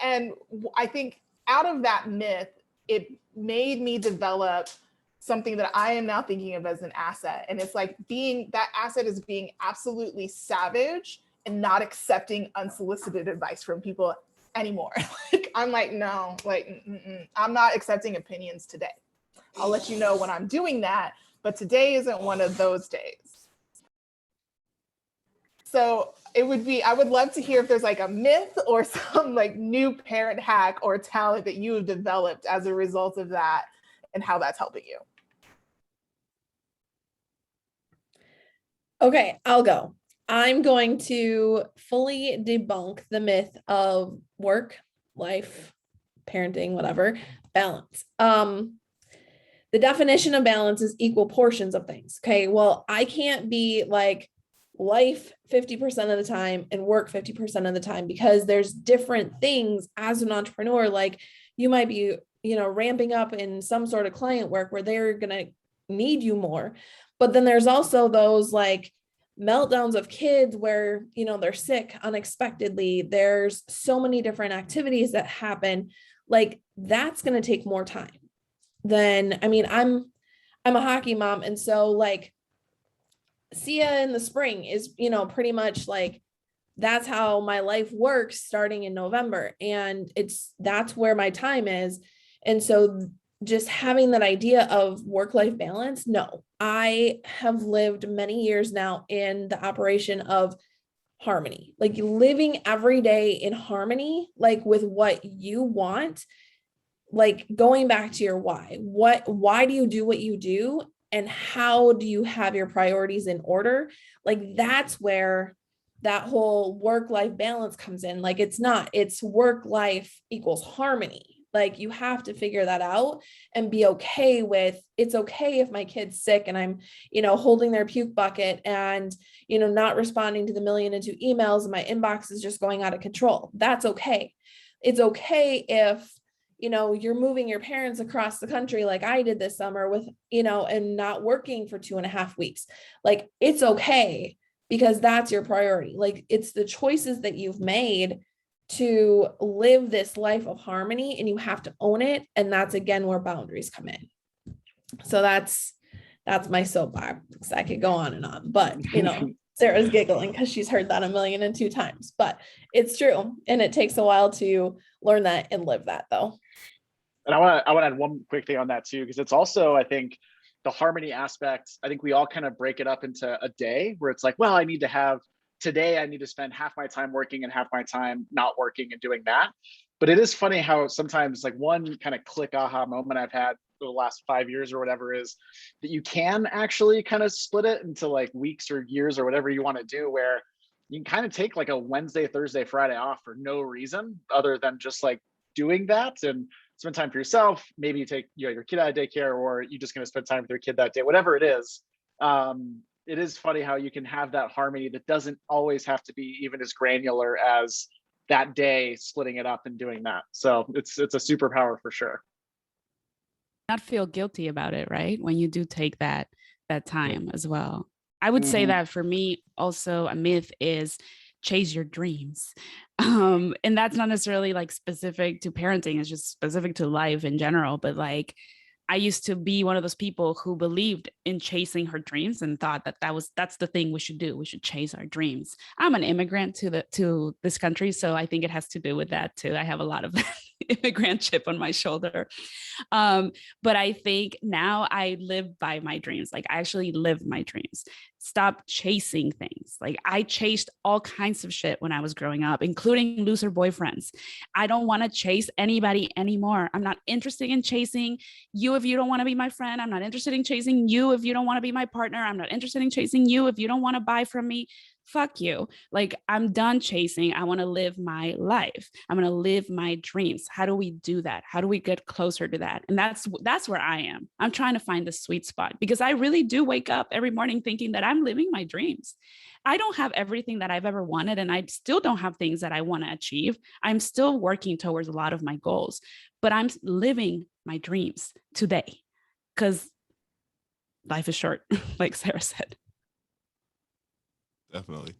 And I think out of that myth, it made me develop something that I am now thinking of as an asset. And it's like that asset is being absolutely savage and not accepting unsolicited advice from people anymore. Like, I'm like, no, like, I'm not accepting opinions today. I'll let you know when I'm doing that, but today isn't one of those days. So I would love to hear if there's like a myth or some like new parent hack or talent that you have developed as a result of that and how that's helping you. Okay, I'll go. I'm going to fully debunk the myth of work, life, parenting, whatever, balance. The definition of balance is equal portions of things. Okay, well, I can't be like life 50% of the time and work 50% of the time, because there's different things as an entrepreneur. Like you might be, you know, ramping up in some sort of client work where they're going to need you more. But then there's also those like meltdowns of kids where, you know, they're sick unexpectedly. There's so many different activities that happen. Like that's going to take more time than, I mean, I'm a hockey mom. And so like Sia in the spring is, you know, pretty much like, that's how my life works starting in November. And that's where my time is. And so just having that idea of work-life balance, no, I have lived many years now in the operation of harmony, like living every day in harmony, like with what you want, like going back to your why do you do what you do? And how do you have your priorities in order? Like that's where that whole work-life balance comes in. Like it's work-life equals harmony. Like you have to figure that out and be okay with, it's okay if my kid's sick and I'm, you know, holding their puke bucket and, you know, not responding to the 1,000,002 emails and my inbox is just going out of control. That's okay. It's okay if, you know, you're moving your parents across the country like I did this summer with, you know, and not working for 2.5 weeks. Like it's okay because that's your priority. Like it's the choices that you've made to live this life of harmony, and you have to own it. And that's again where boundaries come in. So that's my soapbox. I could go on and on, but you know, Sarah's giggling because she's heard that 1,000,002 times, but it's true. And it takes a while to learn that and live that though. And I want to add one quick thing on that too, because it's also, I think, the harmony aspect. I think we all kind of break it up into a day where it's like, well, today I need to spend half my time working and half my time not working and doing that. But it is funny how sometimes like one kind of click aha moment I've had for the last 5 years or whatever is that you can actually kind of split it into like weeks or years or whatever you want to do, where you can kind of take like a Wednesday, Thursday, Friday off for no reason other than just like doing that and spend time for yourself. Maybe you take your kid out of daycare, or you're just going to spend time with your kid that day, whatever it is. It is funny how you can have that harmony that doesn't always have to be even as granular as that day, splitting it up and doing that. So it's a superpower for sure. Not feel guilty about it, right? When you do take that time as well. I would say that for me also a myth is chase your dreams. And that's not necessarily like specific to parenting, it's just specific to life in general. But like I used to be one of those people who believed in chasing her dreams and thought that's the thing we should do. We should chase our dreams. I'm an immigrant to this country, so I think it has to do with that too. I have a lot of immigrant chip on my shoulder. But I think now I live by my dreams. Like I actually live my dreams. Stop chasing things. Like I chased all kinds of shit when I was growing up, including loser boyfriends. I don't want to chase anybody anymore. I'm not interested in chasing you if you don't want to be my friend. I'm not interested in chasing you if you don't want to be my partner. I'm not interested in chasing you if you don't want to buy from me. Fuck you. Like I'm done chasing. I want to live my life. I'm going to live my dreams. How do we do that? How do we get closer to that? And that's where I am. I'm trying to find the sweet spot because I really do wake up every morning thinking that I'm living my dreams. I don't have everything that I've ever wanted, and I still don't have things that I want to achieve. I'm still working towards a lot of my goals, but I'm living my dreams today because life is short, like Sarah said. Definitely.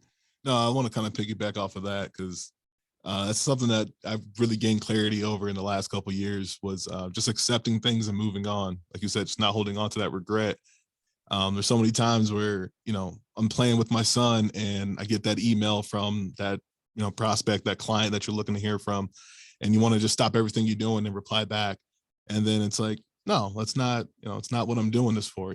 No, I want to kind of piggyback off of that because that's something that I've really gained clarity over in the last couple of years was just accepting things and moving on. Like you said, just not holding on to that regret. There's so many times where, I'm playing with my son and I get that email from that, prospect, that client that you're looking to hear from, and you want to just stop everything you're doing and reply back. And then it's like, no, that's not, it's not what I'm doing this for.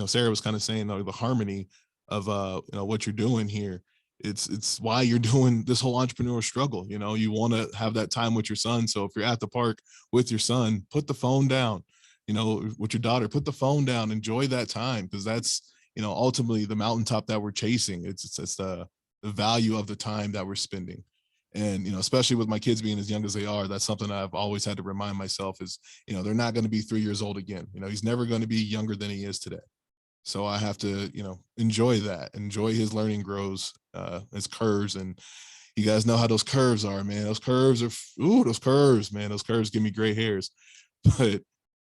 Sarah was kind of saying the harmony of what you're doing here. It's why you're doing this whole entrepreneurial struggle. You want to have that time with your son. So if you're at the park with your son, put the phone down. With your daughter, put the phone down, enjoy that time, because that's ultimately the mountaintop that we're chasing. It's the value of the time that we're spending. And especially with my kids being as young as they are, that's something I've always had to remind myself is they're not going to be 3 years old again. He's never going to be younger than he is today. So I have to, enjoy that, enjoy his learning grows, his curves. And you guys know how those curves are, man. Those curves are, those curves, man. Those curves give me gray hairs. But,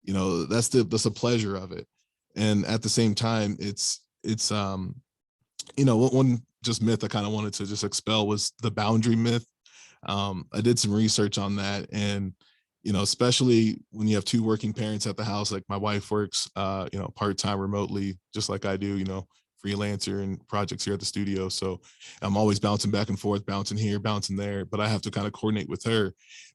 that's the pleasure of it. And at the same time, it's one just myth I kind of wanted to just expel was the boundary myth. I did some research on that, and especially when you have two working parents at the house, like my wife works, part-time remotely, just like I do, freelancer and projects here at the studio. So I'm always bouncing back and forth, bouncing here, bouncing there, but I have to kind of coordinate with her.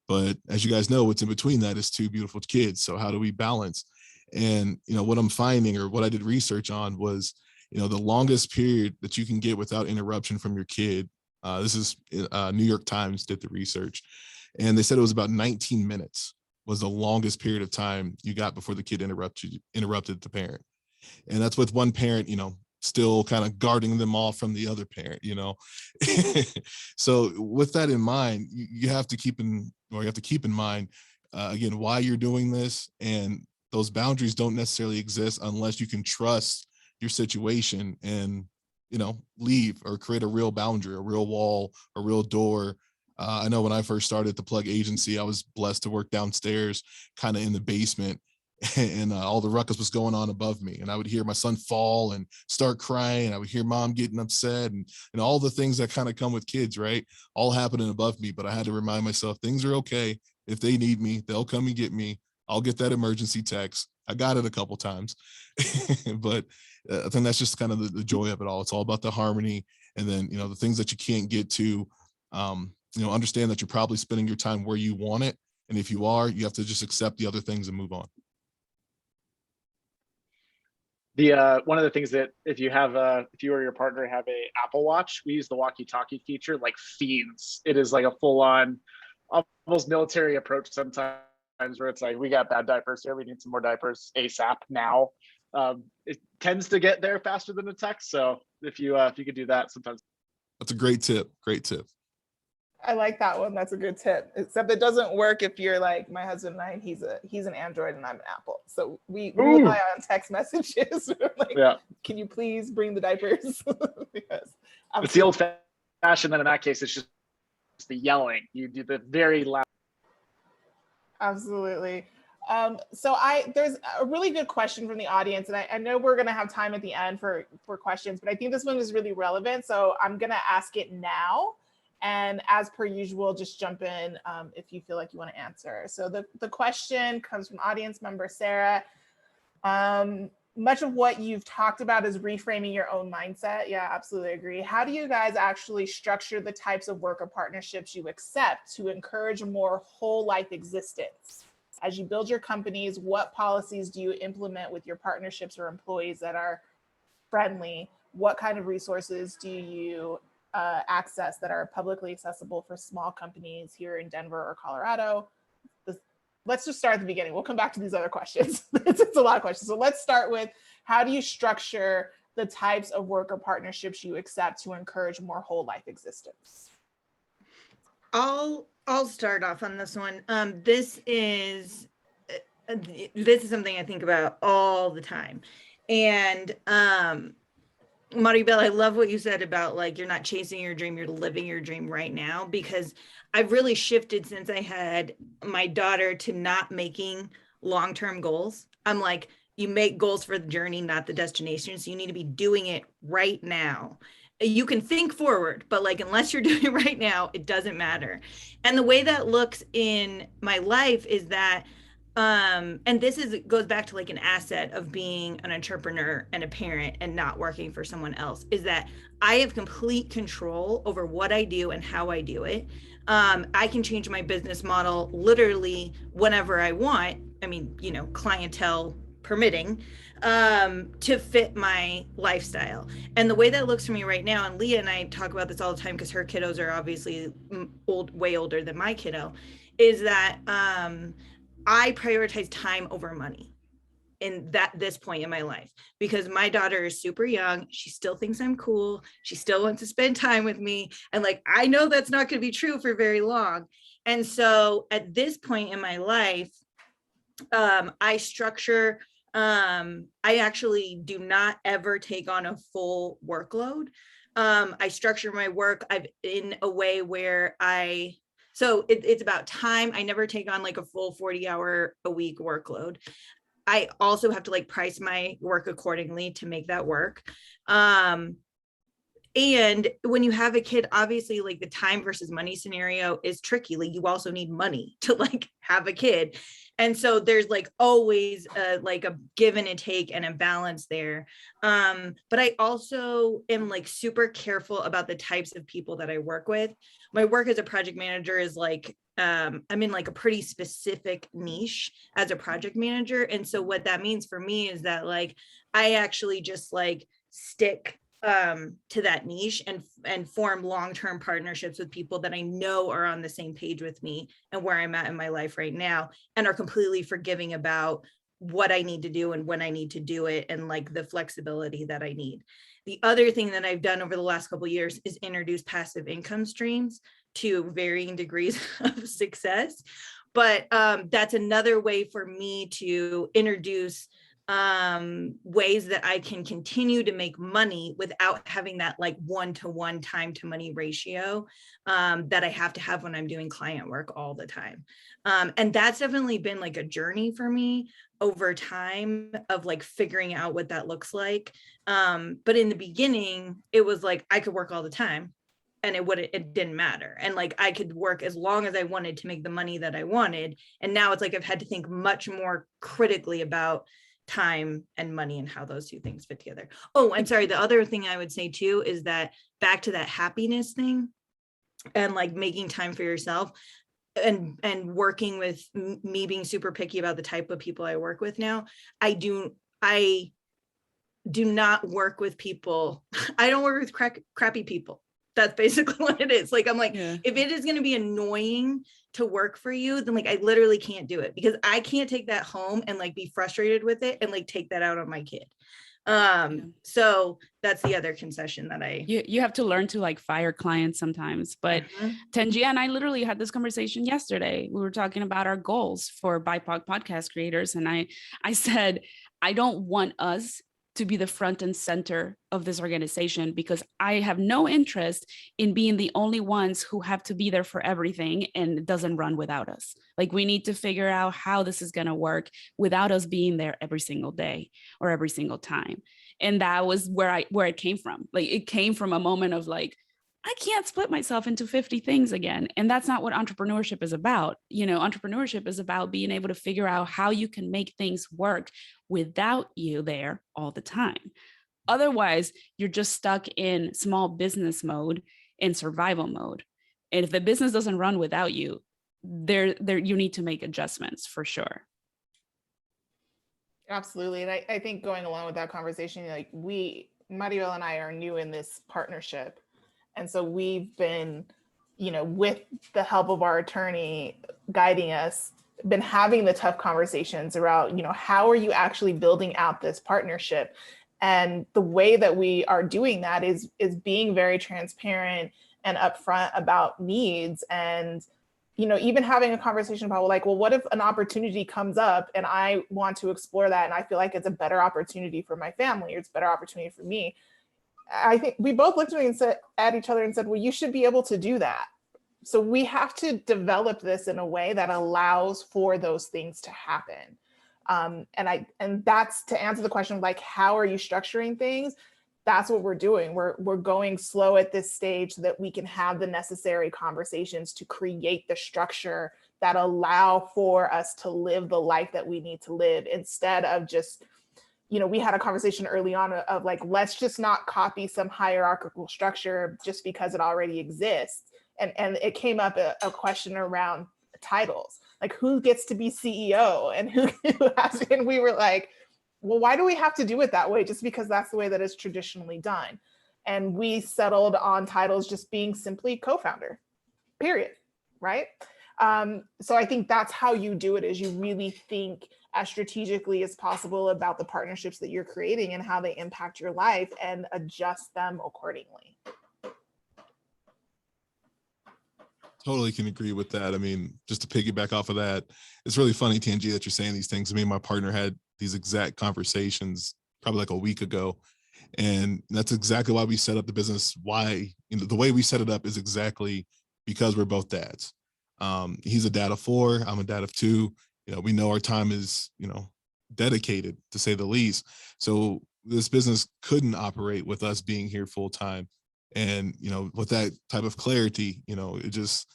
But as you guys know, what's in between that is two beautiful kids. So how do we balance? And, what I'm finding, or what I did research on was, the longest period that you can get without interruption from your kid. This is New York Times did the research. And they said it was about 19 minutes was the longest period of time you got before the kid interrupted the parent. And that's with one parent, still kind of guarding them all from the other parent, So with that in mind, you have to keep in mind, again, why you're doing this. And those boundaries don't necessarily exist unless you can trust your situation and, leave or create a real boundary, a real wall, a real door. I know when I first started the Plug agency, I was blessed to work downstairs, kind of in the basement, and all the ruckus was going on above me. And I would hear my son fall and start crying. I would hear mom getting upset and all the things that kind of come with kids, right? All happening above me. But I had to remind myself things are okay. If they need me, they'll come and get me. I'll get that emergency text. I got it a couple times, but I think that's just kind of the joy of it all. It's all about the harmony. And then, the things that you can't get to, understand that you're probably spending your time where you want it. And if you are, you have to just accept the other things and move on. One of the things that if you or your partner have a Apple Watch, we use the walkie-talkie feature like fiends. It is like a full-on, almost military approach sometimes, where it's like, we got bad diapers here, we need some more diapers ASAP now. It tends to get there faster than a text. So if you could do that sometimes. That's a great tip. Great tip. I like that one. That's a good tip. Except it doesn't work if you're like my husband and I. He's an Android and I'm an Apple. So we rely on text messages. Like, yeah. Can you please bring the diapers? Because it's the old-fashioned. Then in that case, it's just the yelling. You do the very loud. Absolutely. So there's a really good question from the audience, and I know we're going to have time at the end for questions, but I think this one is really relevant. So I'm going to ask it now. And as per usual, just jump in if you feel like you want to answer. So the question comes from audience member Sarah. Much of what you've talked about is reframing your own mindset. Yeah, absolutely agree. How do you guys actually structure the types of work or partnerships you accept to encourage a more whole life existence? As you build your companies, what policies do you implement with your partnerships or employees that are friendly what kind of resources do you access that are publicly accessible for small companies here in Denver or Colorado? Let's just start at the beginning. We'll come back to these other questions. It's a lot of questions. So let's start with, how do you structure the types of work or partnerships you accept to encourage more whole life existence? I'll start off on this one. This is something I think about all the time. And Maribel, I love what you said about like, you're not chasing your dream, you're living your dream right now, because I've really shifted since I had my daughter to not making long-term goals. I'm like, you make goals for the journey, not the destination. So you need to be doing it right now. You can think forward, but like, unless you're doing it right now, it doesn't matter. And the way that looks in my life is that and this goes back to like an asset of being an entrepreneur and a parent and not working for someone else, is that I have complete control over what I do and how I do it. I can change my business model literally whenever I want. I mean, you know, clientele permitting, to fit my lifestyle. And the way that looks for me right now, and Leah and I talk about this all the time because her kiddos are obviously way older than my kiddo, is that I prioritize time over money in this point in my life, because my daughter is super young. She still thinks I'm cool. She still wants to spend time with me. And like, I know that's not going to be true for very long. And so at this point in my life, I structure, I actually do not ever take on a full workload. I structure my work in a way where so it's about time. I never take on like a full 40-hour a week workload. I also have to like price my work accordingly to make that work. And when you have a kid, obviously like the time versus money scenario is tricky. Like you also need money to like have a kid. And so there's like always like a give and a take and a balance there. But I also am like super careful about the types of people that I work with. My work as a project manager is like, I'm in like a pretty specific niche as a project manager. And so what that means for me is that like, I actually just like stick to that niche and form long-term partnerships with people that I know are on the same page with me and where I'm at in my life right now, and are completely forgiving about what I need to do and when I need to do it, and like the flexibility that I need. The other thing that I've done over the last couple of years is introduce passive income streams to varying degrees of success. But that's another way for me to introduce ways that I can continue to make money without having that like 1-to-1 time to money ratio that I have to have when I'm doing client work all the time. And that's definitely been like a journey for me over time of like figuring out what that looks like. But in the beginning, it was like I could work all the time and it didn't matter. And like I could work as long as I wanted to make the money that I wanted. And now it's like I've had to think much more critically about time and money and how those two things fit together. Oh, I'm sorry. The other thing I would say too is that back to that happiness thing and like making time for yourself and working with me being super picky about the type of people I work with now. I do not work with people. I don't work with crappy people. That's basically what it is. Like, I'm like, if it is going to be annoying to work for you, then like, I literally can't do it, because I can't take that home and like be frustrated with it and like take that out on my kid. So that's the other concession that you have to learn to like fire clients sometimes. But Tenji and I literally had this conversation yesterday. We were talking about our goals for BIPOC podcast creators. And I said, I don't want us to be the front and center of this organization, because I have no interest in being the only ones who have to be there for everything and it doesn't run without us. Like, we need to figure out how this is going to work without us being there every single day or every single time. And that was where it came from. Like, it came from a moment of like, I can't split myself into 50 things again. And that's not what entrepreneurship is about. You know, entrepreneurship is about being able to figure out how you can make things work without you there all the time. Otherwise, you're just stuck in small business mode, in survival mode. And if the business doesn't run without you, there you need to make adjustments for sure. Absolutely. And I think going along with that conversation, like Mariel and I are new in this partnership. And so we've been, with the help of our attorney guiding us, been having the tough conversations around, how are you actually building out this partnership? And the way that we are doing that is being very transparent and upfront about needs, and even having a conversation about well, what if an opportunity comes up and I want to explore that and I feel like it's a better opportunity for my family, or it's a better opportunity for me. I think we both looked at each other and said, well, you should be able to do that. So we have to develop this in a way that allows for those things to happen. And that's to answer the question of how are you structuring things? That's what we're doing. We're going slow at this stage so that we can have the necessary conversations to create the structure that allow for us to live the life that we need to live, instead of just, we had a conversation early on of let's just not copy some hierarchical structure just because it already exists. And it came up a question around titles, who gets to be CEO and who has, and we were like, well, why do we have to do it that way? Just because that's the way that it's traditionally done. And we settled on titles just being simply co-founder, period, right? So I think that's how you do it, is you really think as strategically as possible about the partnerships that you're creating and how they impact your life, and adjust them accordingly. Totally can agree with that. I mean, just to piggyback off of that, it's really funny, Tangi, that you're saying these things. Me and my partner had these exact conversations probably like a week ago. And that's exactly why we set up the business. Why, the way we set it up is exactly because we're both dads. He's a dad of 4, I'm a dad of 2. We know our time is, dedicated, to say the least. So this business couldn't operate with us being here full time. And, with that type of clarity, it just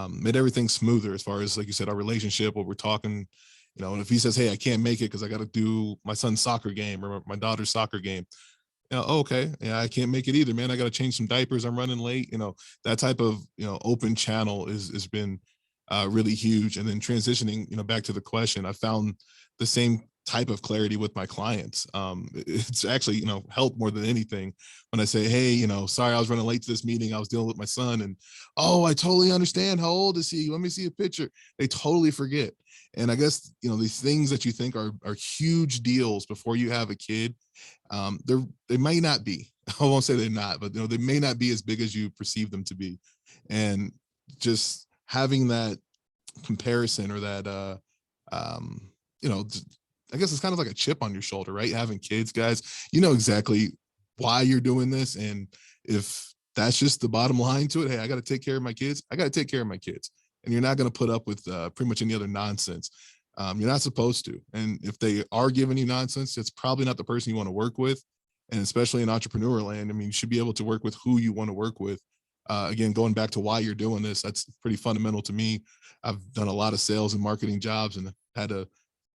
made everything smoother as far as, like you said, our relationship, what we're talking, and if he says, hey, I can't make it because I got to do my son's soccer game or my daughter's soccer game. Okay, yeah, I can't make it either, man. I got to change some diapers. I'm running late. That type of, open channel has been really huge. And then transitioning, back to the question, I found the same type of clarity with my clients. It's actually, helped more than anything when I say, hey, sorry, I was running late to this meeting. I was dealing with my son, and, oh, I totally understand. How old is he? Let me see a picture. They totally forget. And I guess, these things that you think are huge deals before you have a kid, they may not be. I won't say they're not, but they may not be as big as you perceive them to be. And just having that comparison, or that, I guess it's kind of like a chip on your shoulder, right? Having kids, guys, exactly why you're doing this. And if that's just the bottom line to it, hey, I got to take care of my kids. I got to take care of my kids. And you're not going to put up with pretty much any other nonsense. You're not supposed to. And if they are giving you nonsense, it's probably not the person you want to work with. And especially in entrepreneur land, I mean, you should be able to work with who you want to work with. Again, going back to why you're doing this, that's pretty fundamental to me. I've done a lot of sales and marketing jobs and had to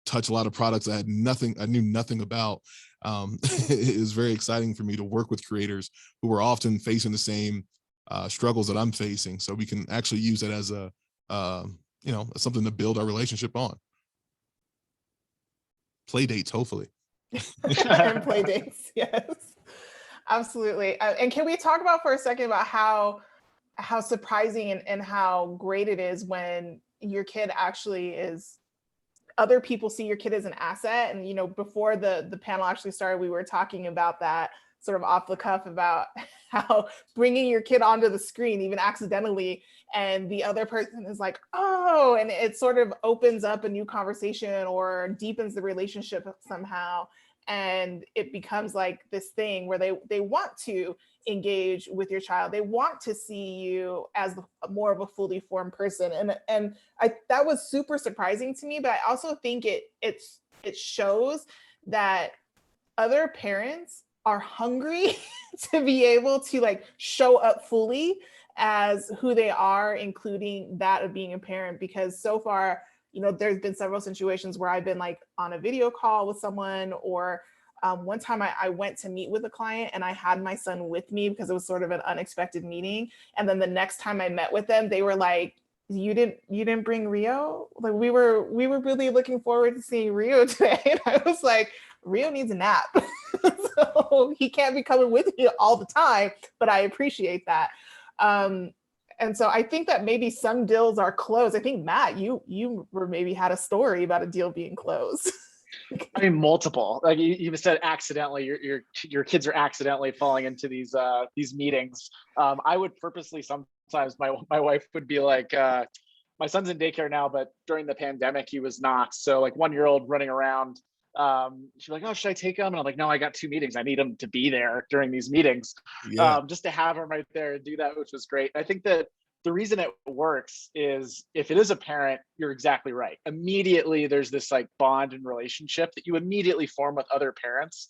touch a lot of products I knew nothing about. It is very exciting for me to work with creators who are often facing the same struggles that I'm facing. So we can actually use it as a, something to build our relationship on. Play dates, hopefully. And play dates, yes, absolutely. And can we talk about for a second about how surprising and how great it is when your kid actually is, other people see your kid as an asset. And, before the panel actually started, we were talking about that sort of off the cuff about how bringing your kid onto the screen, even accidentally, and the other person is like, oh, and it sort of opens up a new conversation or deepens the relationship somehow. And it becomes like this thing where they want to engage with your child. They want to see you as more of a fully formed person. And that was super surprising to me, but I also think it shows that other parents are hungry to be able to show up fully as who they are, including that of being a parent. Because so far, there's been several situations where I've been on a video call with someone, or one time I went to meet with a client and I had my son with me because it was sort of an unexpected meeting. And then the next time I met with them, they were like, you didn't bring Rio? We were really looking forward to seeing Rio today. And I was like, Rio needs a nap. So he can't be coming with me all the time, but I appreciate that. And so I think that maybe some deals are closed. I think Matt, you were maybe had a story about a deal being closed. I mean, multiple. Like you said, accidentally, your kids are accidentally falling into these meetings. I would purposely sometimes my wife would be like, my son's in daycare now, but during the pandemic he was not. So like 1-year-old running around, she's like, oh, should I take him? And I'm like, no, I got 2 meetings. I need him to be there during these meetings. Yeah. Just to have him right there and do that, which was great. I think that the reason it works is if it is a parent, you're exactly right. Immediately there's this like bond and relationship that you immediately form with other parents,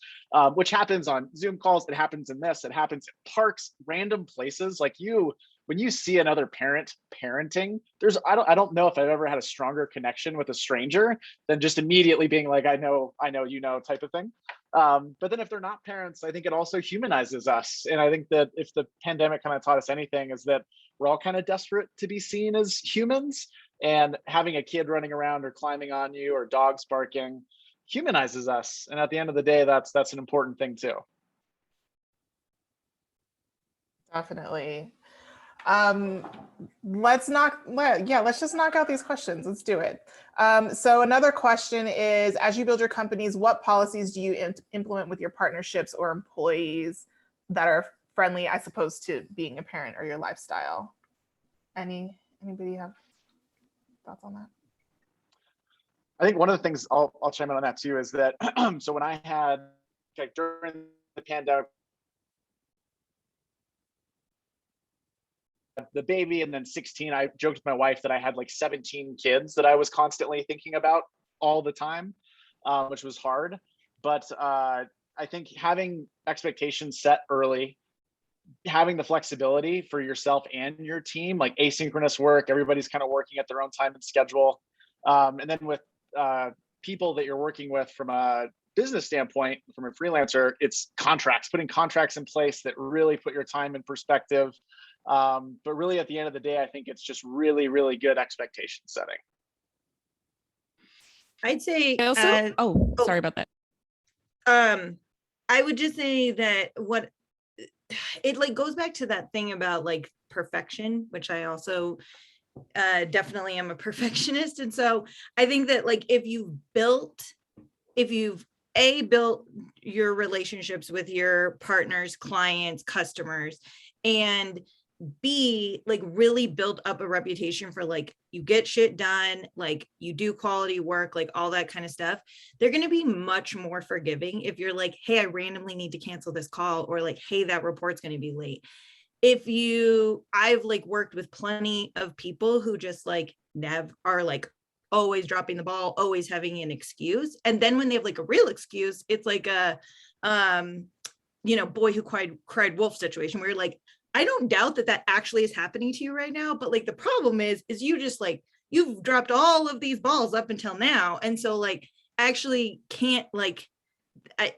which happens on Zoom calls. It happens in this, it happens at parks, random places. Like when you see another parent parenting, I don't know if I've ever had a stronger connection with a stranger than just immediately being like, I know, you know, type of thing. But then if they're not parents, I think it also humanizes us. And I think that if the pandemic kind of taught us anything, is that we're all kind of desperate to be seen as humans, and having a kid running around or climbing on you or dogs barking humanizes us. And at the end of the day, that's an important thing too. Definitely. Let's just knock out these questions. Let's do it. So another question is, as you build your companies, what policies do you implement with your partnerships or employees that are friendly, I suppose, to being a parent or your lifestyle? Anybody have thoughts on that? I think one of the things I'll chime in on that too is that so when I had like during the pandemic, the baby and then 16, I joked with my wife that I had like 17 kids that I was constantly thinking about all the time, which was hard. But I think having expectations set early, having the flexibility for yourself and your team, like asynchronous work, everybody's kind of working at their own time and schedule. And then with people that you're working with from a business standpoint, from a freelancer, it's contracts, putting contracts in place that really put your time in perspective. But really at the end of the day, I think it's just really, really good expectation setting. I'd say sorry about that. I would just say that it like goes back to that thing about like perfection, which I also definitely am a perfectionist. And so I think that like if you've built your relationships with your partners, clients, customers, and B, like really build up a reputation for like you get shit done, like you do quality work, like all that kind of stuff, they're going to be much more forgiving if you're like, hey, I randomly need to cancel this call, or like, hey, that report's going to be late. I've like worked with plenty of people who just like are like always dropping the ball, always having an excuse. And then when they have like a real excuse, it's like a, boy who cried wolf situation where you're like, I don't doubt that actually is happening to you right now. But like the problem is you just like, you've dropped all of these balls up until now. And so like, I actually can't like,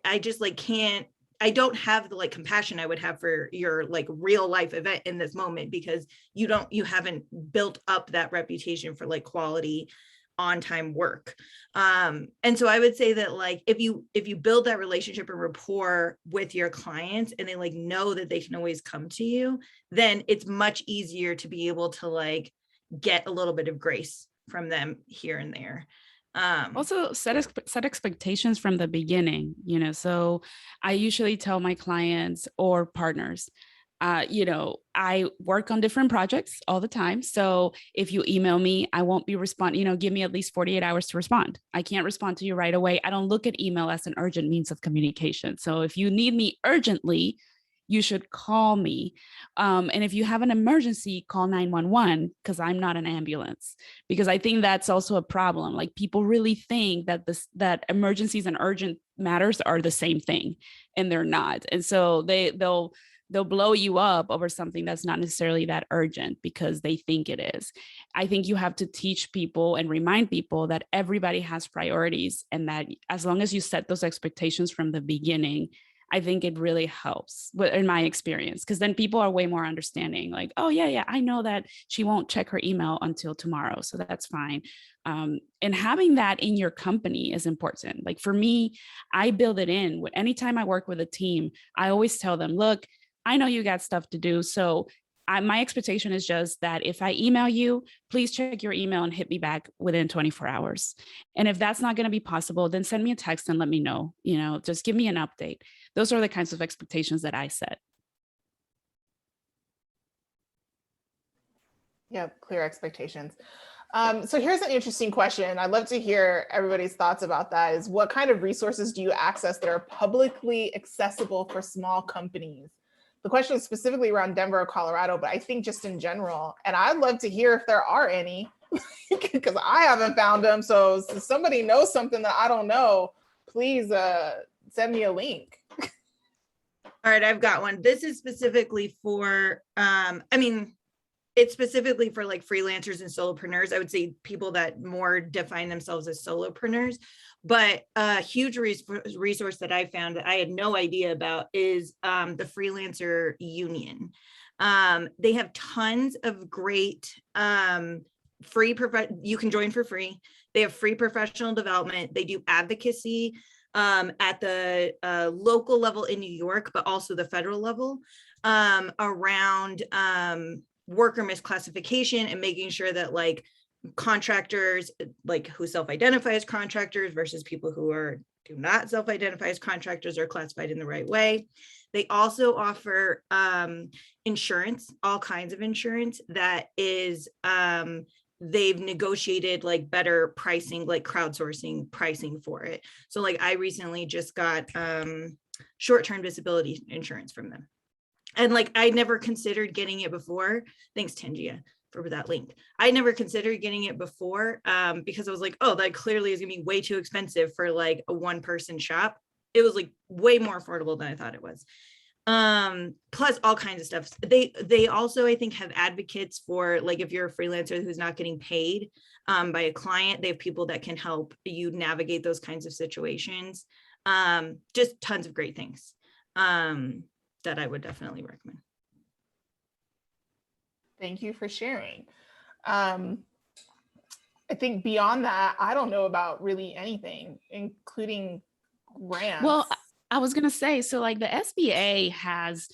I just like can't, I don't have the like compassion I would have for your like real life event in this moment, because you haven't built up that reputation for like quality on time work. And so I would say that like, if you build that relationship and rapport with your clients and they like know that they can always come to you, then it's much easier to be able to like get a little bit of grace from them here and there. Also set expectations from the beginning, so I usually tell my clients or partners, I work on different projects all the time. So if you email me, I won't be responding, give me at least 48 hours to respond. I can't respond to you right away. I don't look at email as an urgent means of communication. So if you need me urgently, you should call me. And if you have an emergency, call 911, because I'm not an ambulance. Because I think that's also a problem. Like people really think that emergencies and urgent matters are the same thing, and they're not. And so they'll blow you up over something that's not necessarily that urgent because they think it is. I think you have to teach people and remind people that everybody has priorities, and that as long as you set those expectations from the beginning, I think it really helps, but in my experience, because then people are way more understanding, like, oh yeah, I know that she won't check her email until tomorrow, so that's fine. And having that in your company is important. Like for me, I build it in. Anytime I work with a team, I always tell them, look, I know you got stuff to do, so my expectation is just that if I email you, please check your email and hit me back within 24 hours. And if that's not going to be possible, then send me a text and let me know, just give me an update. Those are the kinds of expectations that I set. Yep, clear expectations. So here's an interesting question. I'd love to hear everybody's thoughts about that, is what kind of resources do you access that are publicly accessible for small companies? The question is specifically around Denver or Colorado, but I think just in general. And I'd love to hear if there are any, because I haven't found them. So if somebody knows something that I don't know, please send me a link. All right, I've got one. This is specifically for, it's specifically for like freelancers and solopreneurs. I would say people that more define themselves as solopreneurs. But a huge resource that I found that I had no idea about is the Freelancer Union. They have tons of great you can join for free. They have free professional development. They do advocacy at the local level in New York, but also the federal level around worker misclassification and making sure that like contractors, like who self-identify as contractors versus people who do not self-identify as contractors, are classified in the right way. They also offer insurance, all kinds of insurance that is they've negotiated like better pricing, like crowdsourcing pricing for it. So like I recently just got short-term disability insurance from them. And like I never considered getting it before. Thanks, Tangia, for that link. I never considered getting it before because I was like, oh, that clearly is gonna be way too expensive for like a one-person shop. It was like way more affordable than I thought it was. Plus all kinds of stuff. They also, I think, have advocates for like if you're a freelancer who's not getting paid by a client, they have people that can help you navigate those kinds of situations. Just tons of great things that I would definitely recommend. Thank you for sharing. I think beyond that, I don't know about really anything, including grants. Well, I was going to say, so like the SBA has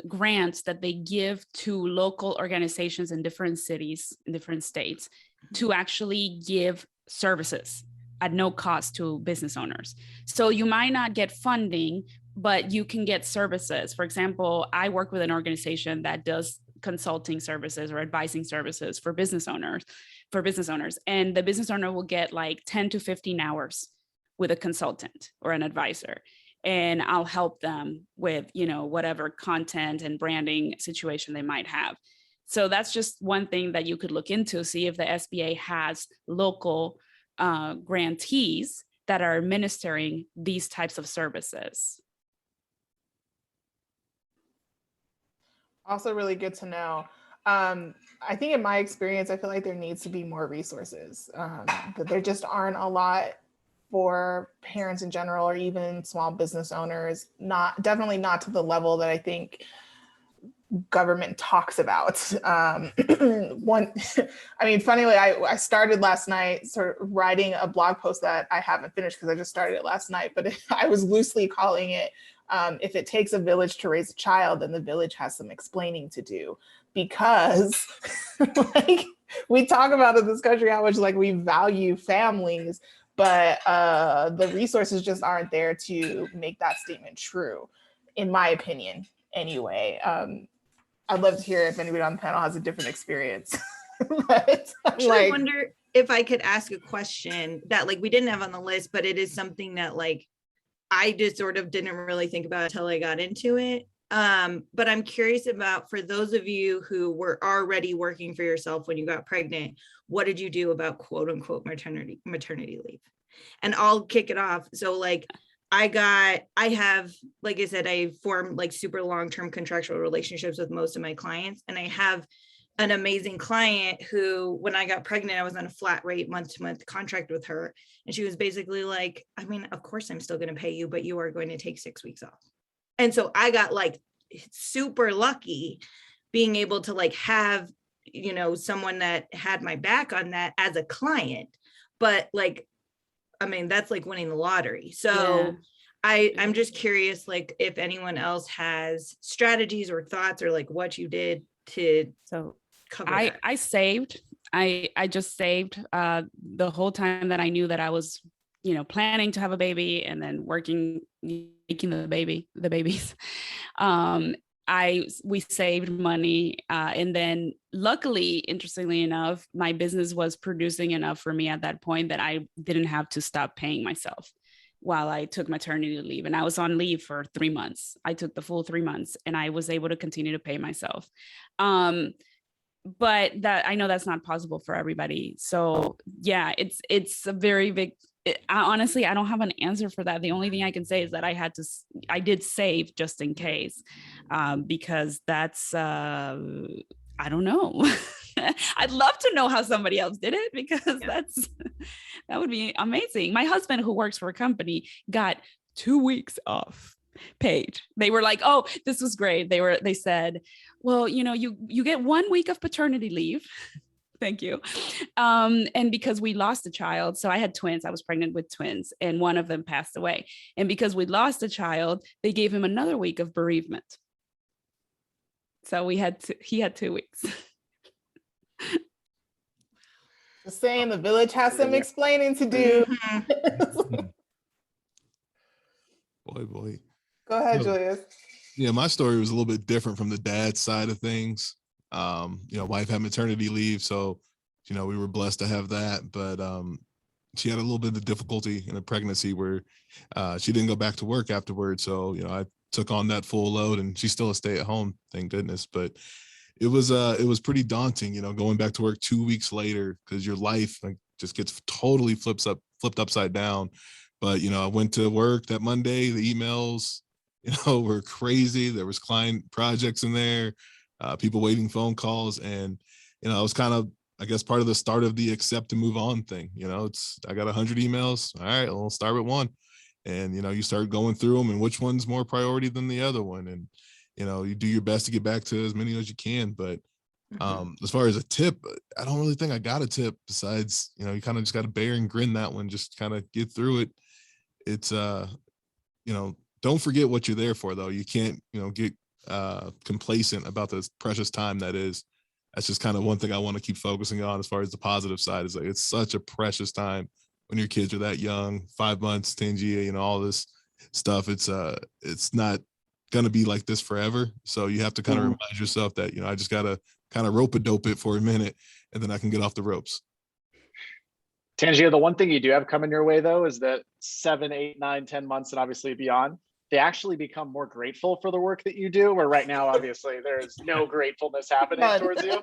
grants that they give to local organizations in different cities, in different states, to actually give services at no cost to business owners. So you might not get funding, but you can get services. For example, I work with an organization that does consulting services or advising services for business owners, and the business owner will get like 10 to 15 hours with a consultant or an advisor, and I'll help them with whatever content and branding situation they might have. So that's just one thing that you could look into, see if the SBA has local grantees that are administering these types of services. Also really good to know. I think in my experience, I feel like there needs to be more resources, that there just aren't a lot for parents in general, or even small business owners, definitely not to the level that I think government talks about. Funnily, I started last night sort of writing a blog post that I haven't finished because I just started it last night, but I was loosely calling it, if it takes a village to raise a child, then the village has some explaining to do, because like we talk about in this country how much like we value families, but the resources just aren't there to make that statement true, in my opinion, anyway. I'd love to hear if anybody on the panel has a different experience. But I wonder if I could ask a question that like we didn't have on the list, but it is something that like I just sort of didn't really think about until I got into it. But I'm curious about, for those of you who were already working for yourself when you got pregnant, what did you do about quote unquote maternity leave? And I'll kick it off. So like I have, like I said, I formed like super long-term contractual relationships with most of my clients, and I have an amazing client who, when I got pregnant, I was on a flat rate month-to-month contract with her. And she was basically like, I mean, of course I'm still going to pay you, but you are going to take 6 weeks off. And so I got like super lucky being able to like have, you know, someone that had my back on that as a client. But like, I mean, that's like winning the lottery. So I'm just curious, like if anyone else has strategies or thoughts or like what you did to cover that. I saved. I just saved the whole time that I knew that I was, you know, planning to have a baby and then working, making the babies. We saved money. And then luckily, interestingly enough, my business was producing enough for me at that point that I didn't have to stop paying myself while I took maternity leave. And I was on leave for 3 months. I took the full 3 months and I was able to continue to pay myself. But that, I know that's not possible for everybody. So yeah, it's a very big, honestly, I don't have an answer for that. The only thing I can say is that I did save just in case, because that's, I don't know. I'd love to know how somebody else did it, because that would be amazing. My husband, who works for a company, got 2 weeks off paid. They were like, oh, this was great. They said, well, you know, you get 1 week of paternity leave. Thank you. And because we lost a child, so I had twins, I was pregnant with twins, and one of them passed away. And because we lost a child, they gave him another week of bereavement. So he had 2 weeks. Just saying, the village has some explaining to do. Boy. Go ahead, Julius. Yeah, my story was a little bit different from the dad side of things. You know, wife had maternity leave, so, you know, we were blessed to have that. But she had a little bit of difficulty in a pregnancy where she didn't go back to work afterwards. So, you know, I took on that full load, and she's still a stay-at-home, thank goodness. But it was pretty daunting, you know, going back to work 2 weeks later, because your life like just gets totally flipped upside down. But, you know, I went to work that Monday, the emails, you know, were crazy. There was client projects in there, people waiting phone calls. And, you know, I was kind of, I guess, part of the start of the accept and move on thing. You know, I got 100 emails. All right, I'll start with one. And, you know, you start going through them and which one's more priority than the other one. And, you know, you do your best to get back to as many as you can. But as far as a tip, I don't really think I got a tip besides, you know, you kind of just got to bear and grin that one, just kind of get through it. It's, you know, don't forget what you're there for, though. You can't, you know, get complacent about the precious time that is. That's just kind of one thing I want to keep focusing on as far as the positive side is like, it's such a precious time when your kids are that young, 5 months, 10G, you know, all this stuff. It's not going to be like this forever. So you have to kind of remind yourself that, you know, I just got to kind of rope-a-dope it for a minute and then I can get off the ropes. Tangia, the one thing you do have coming your way, though, is that 7, 8, 9, 10 months and obviously beyond, they actually become more grateful for the work that you do, where right now, obviously, there's no gratefulness happening towards you.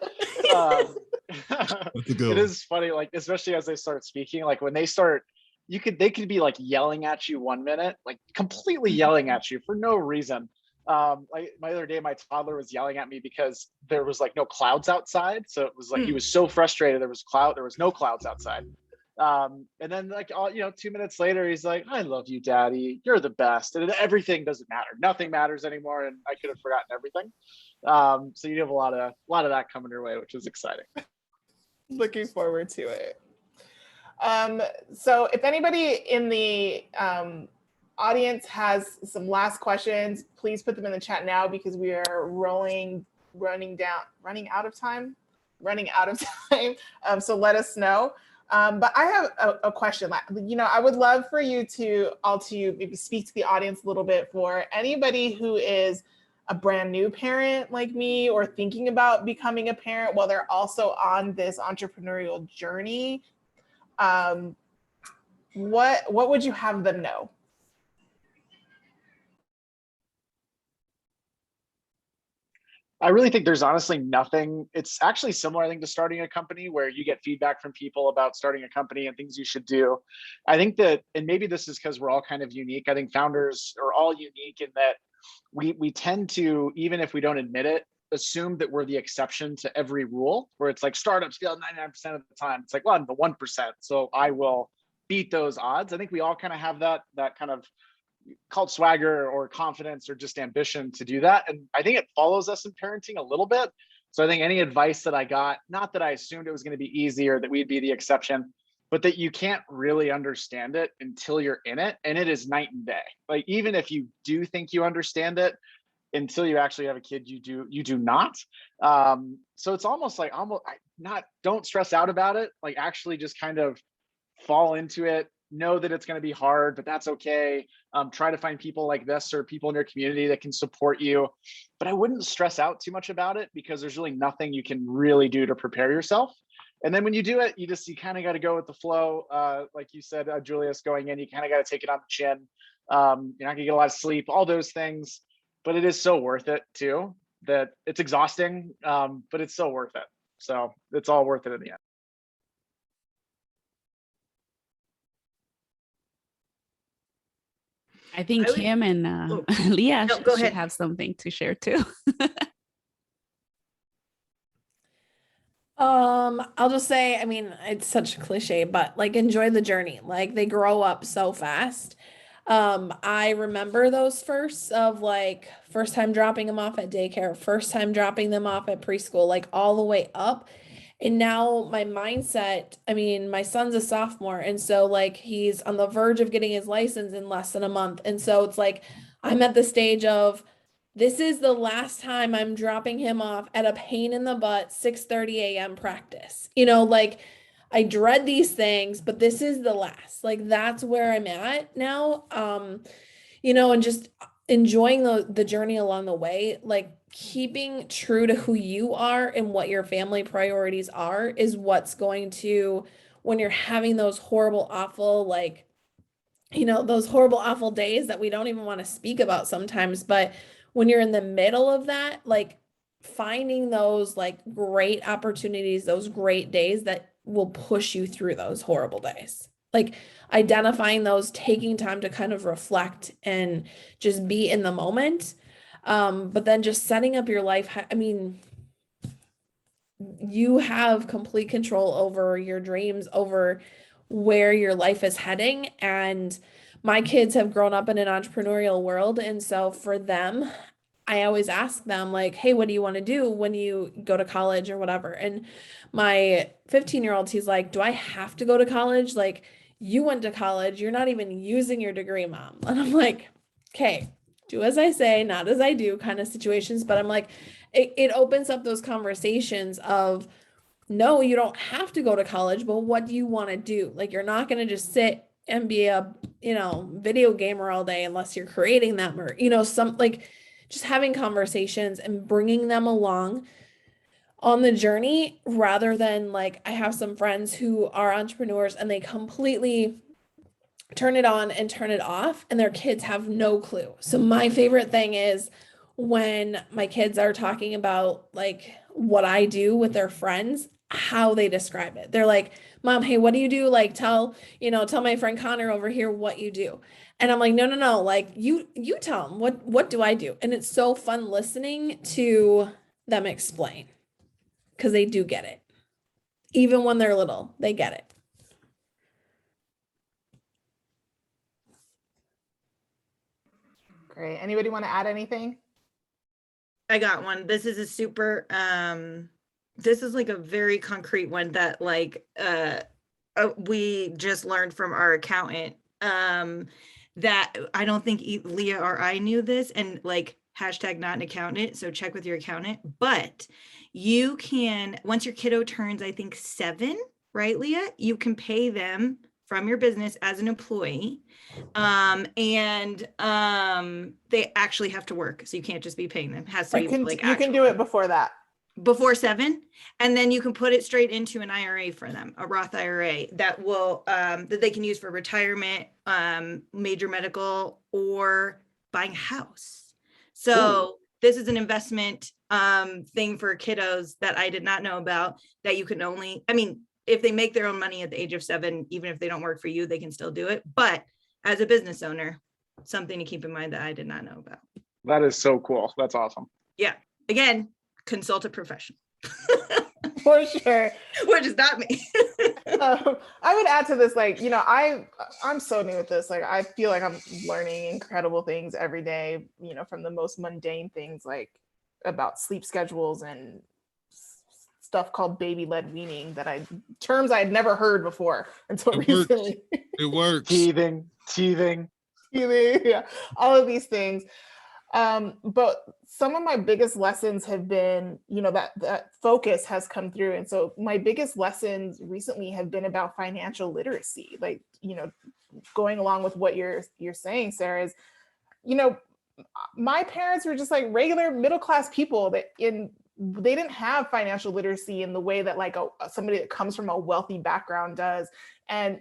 It is funny, like, especially as they start speaking, like when they start, they could be like yelling at you 1 minute, like completely yelling at you for no reason. Like my other day, my toddler was yelling at me because there was like no clouds outside. So it was like, he was so frustrated. There was no clouds outside. And then like, 2 minutes later, he's like, I love you, daddy. You're the best. And everything doesn't matter. Nothing matters anymore. And I could have forgotten everything. So you have a lot of that coming your way, which is exciting. Looking forward to it. So if anybody in the audience has some last questions, please put them in the chat now, because we are running out of time. So let us know. But I have a question. You know, I would love for you to maybe speak to the audience a little bit for anybody who is a brand new parent like me, or thinking about becoming a parent while they're also on this entrepreneurial journey. What would you have them know? I really think there's honestly nothing. It's actually similar, I think, to starting a company, where you get feedback from people about starting a company and things you should do. I think that, and maybe this is because we're all kind of unique, I think founders are all unique in that we tend to, even if we don't admit it, assume that we're the exception to every rule, where it's like startups fail 99% of the time. It's like, well, I'm the 1%, so I will beat those odds. I think we all kind of have that kind of called swagger or confidence or just ambition to do that. And I think it follows us in parenting a little bit. So I think any advice that I got, not that I assumed it was going to be easy or that we'd be the exception, but that you can't really understand it until you're in it. And it is night and day. Like, even if you do think you understand it, until you actually have a kid, you do not. So it's almost like, don't stress out about it. Like, actually just kind of fall into it, know that it's going to be hard, but that's okay. Try to find people like this or people in your community that can support you. But I wouldn't stress out too much about it, because there's really nothing you can really do to prepare yourself. And then when you do it, you kind of got to go with the flow. Like you said, Julius, going in, you kind of got to take it on the chin. You're not going to get a lot of sleep, all those things. But it is so worth it too, that it's exhausting, but it's so worth it. So it's all worth it in the end. I think Kim and Leah go should ahead. have something to share too. I'll just say, I mean, it's such a cliche, but like, enjoy the journey. Like, they grow up so fast. I remember those firsts of like first time dropping them off at daycare, first time dropping them off at preschool, like all the way up. And now my mindset, I mean, my son's a sophomore, and so like he's on the verge of getting his license in less than a month. And so it's like I'm at the stage of, this is the last time I'm dropping him off at a pain in the butt 6:30 a.m. practice. You know, like, I dread these things, but this is the last. Like, that's where I'm at now. You know, and just enjoying the journey along the way, like keeping true to who you are and what your family priorities are is what's going to, when you're having those horrible, awful, like, you know, those horrible, awful days that we don't even want to speak about sometimes, but when you're in the middle of that, like finding those like great opportunities, those great days that will push you through those horrible days, like identifying those, taking time to kind of reflect and just be in the moment. But then just setting up your life. I mean, you have complete control over your dreams, over where your life is heading. And my kids have grown up in an entrepreneurial world. And so for them, I always ask them like, hey, what do you want to do when you go to college or whatever? And my 15-year-old, he's like, do I have to go to college? Like, you went to college, you're not even using your degree, mom. And I'm like, okay, do as I say, not as I do kind of situations. But I'm like, it opens up those conversations of, no, you don't have to go to college, but what do you want to do? Like, you're not going to just sit and be a, you know, video gamer all day unless you're creating that, you know, some like just having conversations and bringing them along on the journey, rather than like, I have some friends who are entrepreneurs and they completely turn it on and turn it off and their kids have no clue. So my favorite thing is when my kids are talking about like what I do with their friends, how they describe it. They're like, Mom, hey, what do you do? Like, tell my friend Connor over here what you do. And I'm like, no, like you tell them, what do I do? And it's so fun listening to them explain, because they do get it. Even when they're little, they get it. Great. Anybody want to add anything? I got one. This is a super, this is like a very concrete one that like, we just learned from our accountant, that I don't think Leah or I knew this, and like hashtag not an accountant. So check with your accountant, but you can, once your kiddo turns, I think 7, right, Leah, you can pay them from your business as an employee. They actually have to work. So you can't just be paying them. It has to be like you can do it before that. Before 7, and then you can put it straight into an IRA for them, a Roth IRA that will that they can use for retirement, major medical, or buying a house. So this is an investment thing for kiddos that I did not know about, that you can only, I mean, if they make their own money at the age of 7, even if they don't work for you, they can still do it. But as a business owner, something to keep in mind that I did not know about. That is so cool. That's awesome. Yeah. Again, consult a professional. For sure. Which is not me. I would add to this, like, you know, I'm so new at this. Like, I feel like I'm learning incredible things every day, you know, from the most mundane things like about sleep schedules and stuff called baby-led weaning terms I had never heard before until recently. It works. Teething. Yeah, all of these things. But some of my biggest lessons have been, you know, that focus has come through. And so my biggest lessons recently have been about financial literacy. Like, you know, going along with what you're saying, Sarah, is, you know, my parents were just like regular middle-class people they didn't have financial literacy in the way that like somebody that comes from a wealthy background does. And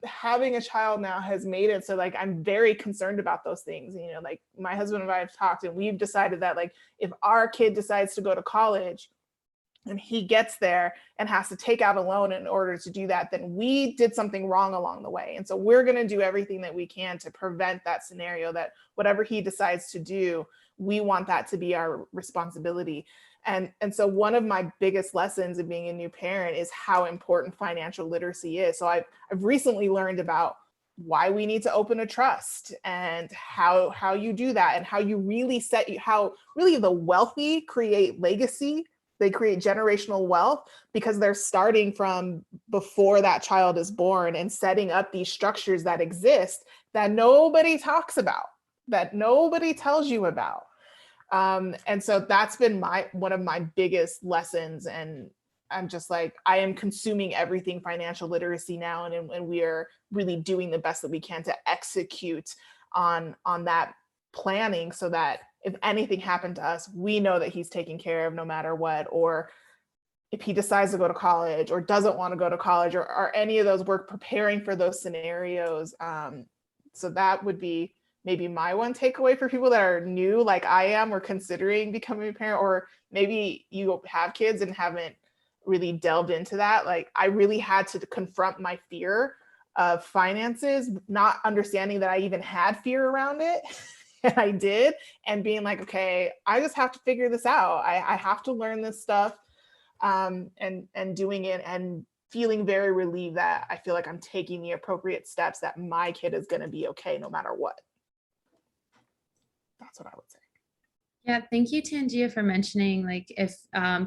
having a child now has made it so like I'm very concerned about those things. You know, like my husband and I have talked, and we've decided that like if our kid decides to go to college and he gets there and has to take out a loan in order to do that, then we did something wrong along the way. And so we're going to do everything that we can to prevent that scenario, that whatever he decides to do, we want that to be our responsibility. And so one of my biggest lessons of being a new parent is how important financial literacy is. So I've recently learned about why we need to open a trust and how you do that, and how you really how really the wealthy create legacy. They create generational wealth because they're starting from before that child is born and setting up these structures that exist that nobody talks about, that nobody tells you about. And so that's been one of my biggest lessons. And I'm just like, I am consuming everything financial literacy now. And we are really doing the best that we can to execute on that planning, so that if anything happened to us, we know that he's taken care of no matter what. Or if he decides to go to college or doesn't want to go to college, or any of those, we're preparing for those scenarios. So that would be maybe my one takeaway for people that are new, like I am, or considering becoming a parent, or maybe you have kids and haven't really delved into that. Like I really had to confront my fear of finances, not understanding that I even had fear around it. And I did, and being like, okay, I just have to figure this out. I have to learn this stuff, and doing it, and feeling very relieved that I feel like I'm taking the appropriate steps, that my kid is going to be okay no matter what. That's what I would say. Yeah, thank you, Tangia, for mentioning like if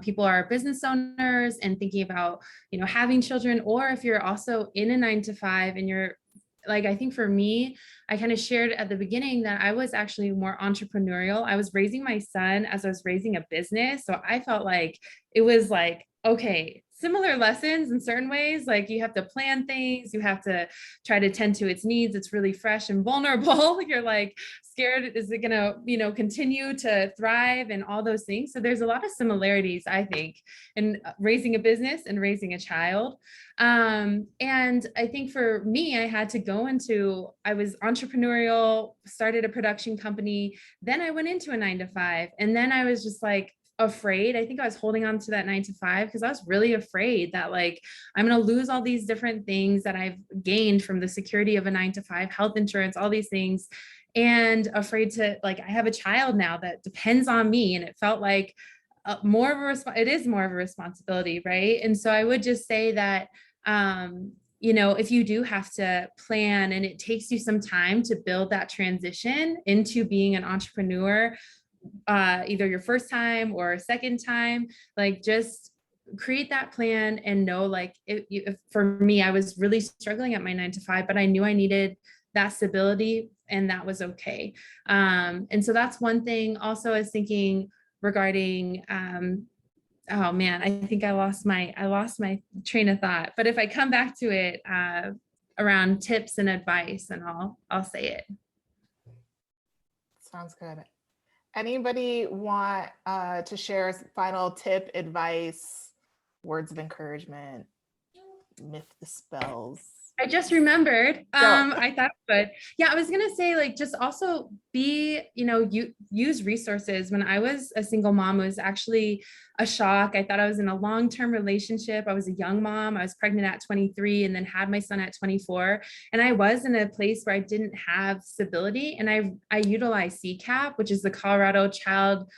people are business owners and thinking about, you know, having children, or if you're also in a 9-to-5 and you're like, I think for me, I kind of shared at the beginning that I was actually more entrepreneurial. I was raising my son as I was raising a business. So I felt like it was like, okay, similar lessons in certain ways. Like you have to plan things, you have to try to tend to its needs. It's really fresh and vulnerable. You're like scared, is it gonna, you know, continue to thrive and all those things. So there's a lot of similarities, I think, in raising a business and raising a child. And I think for me, I had to go into, I was entrepreneurial, started a production company, then I went into a 9-to-5, and then I was just like, afraid. I think I was holding on to that 9-to-5 because I was really afraid that like I'm going to lose all these different things that I've gained from the security of a 9-to-5, health insurance, all these things, and afraid to like, I have a child now that depends on me, and it felt like more of a it is more of a responsibility, right? And so I would just say that you know, if you do have to plan and it takes you some time to build that transition into being an entrepreneur, either your first time or a second time, like just create that plan and know, like if for me, I was really struggling at my 9-to-5, but I knew I needed that stability, and that was okay. And so that's one thing. Also, I was thinking regarding oh man, I think I lost my train of thought, but if I come back to it around tips and advice, and I'll say it. Sounds good. Anybody want to share a final tip, advice, words of encouragement, myth dispels? I just remembered. I thought, but yeah, I was gonna say, like, just also be, you know, use resources. When I was a single mom, it was actually a shock. I thought I was in a long-term relationship. I was a young mom. I was pregnant at 23 and then had my son at 24. And I was in a place where I didn't have stability. And I utilized CCAP, which is the Colorado Child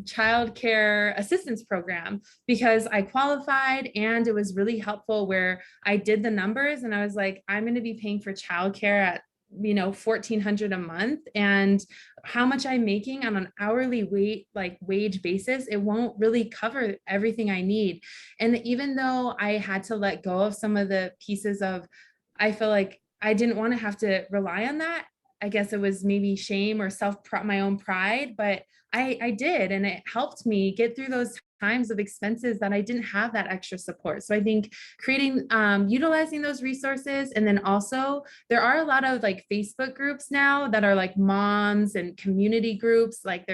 child care assistance program because I qualified, and it was really helpful where I did the numbers and I was like, I'm going to be paying for childcare at $1,400 a month, and how much I'm making on an hourly wage basis, it won't really cover everything I need. And even though I had to let go of some of the pieces of, I feel like I didn't want to have to rely on that. I guess it was maybe shame or my own pride, but I did, and it helped me get through those times of expenses that I didn't have that extra support. So I think utilizing those resources, and then also there are a lot of like Facebook groups now that are like moms and community groups. Like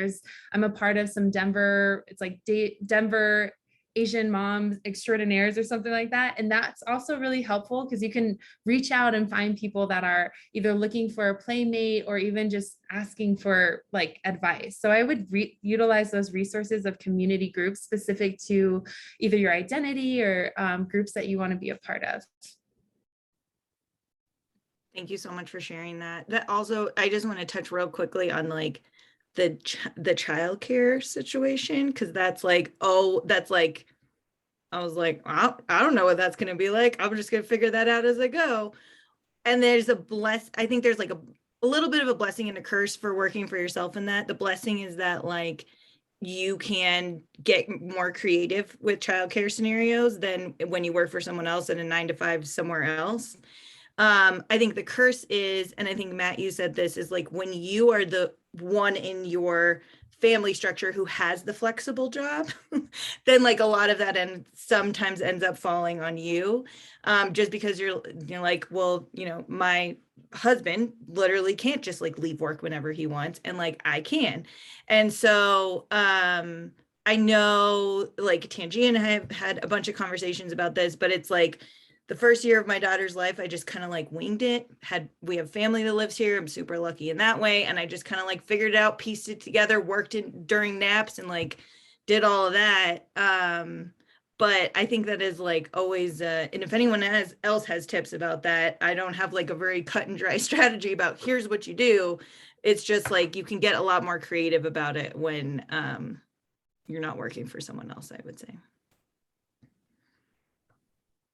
I'm a part of some Denver, it's like Denver Asian moms extraordinaires or something like that. And that's also really helpful because you can reach out and find people that are either looking for a playmate or even just asking for like advice. So I would utilize those resources of community groups specific to either your identity or groups that you want to be a part of. Thank you so much for sharing that. That also, I just want to touch real quickly on like the childcare situation, because that's like, I was like, I don't know what that's going to be like. I'm just going to figure that out as I go. And there's I think there's like a little bit of a blessing and a curse for working for yourself in that. The blessing is that like you can get more creative with childcare scenarios than when you work for someone else in a 9-to-5 somewhere else. I think the curse is, and I think Matt, you said this, is like when you are the one in your family structure who has the flexible job, then like a lot of that sometimes ends up falling on you, just because you're like, well, my husband literally can't just like leave work whenever he wants, and like I can. And so I know like Tangi and I have had a bunch of conversations about this, but it's like the first year of my daughter's life, I just kind of like winged it. We have family that lives here. I'm super lucky in that way. And I just kind of like figured it out, pieced it together, worked in during naps, and like did all of that. But I think that is like always, and if anyone else has tips about that, I don't have like a very cut and dry strategy about here's what you do. It's just like you can get a lot more creative about it when you're not working for someone else, I would say.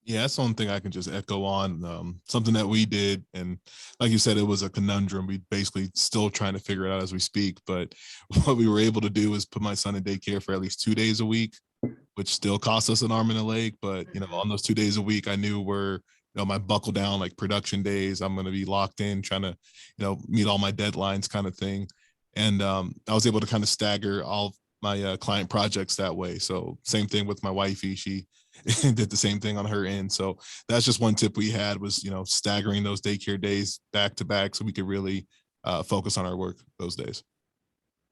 Yeah, that's one thing I can just echo on. Something that we did, and like you said, it was a conundrum. We basically still trying to figure it out as we speak. But what we were able to do is put my son in daycare for at least 2 days a week, which still costs us an arm and a leg. But on those 2 days a week, I knew were my buckle down like production days. I'm going to be locked in, trying to meet all my deadlines, kind of thing. And I was able to kind of stagger all my client projects that way. So same thing with my wifey. She did the same thing on her end. So that's just one tip we had was, staggering those daycare days back to back so we could really focus on our work those days.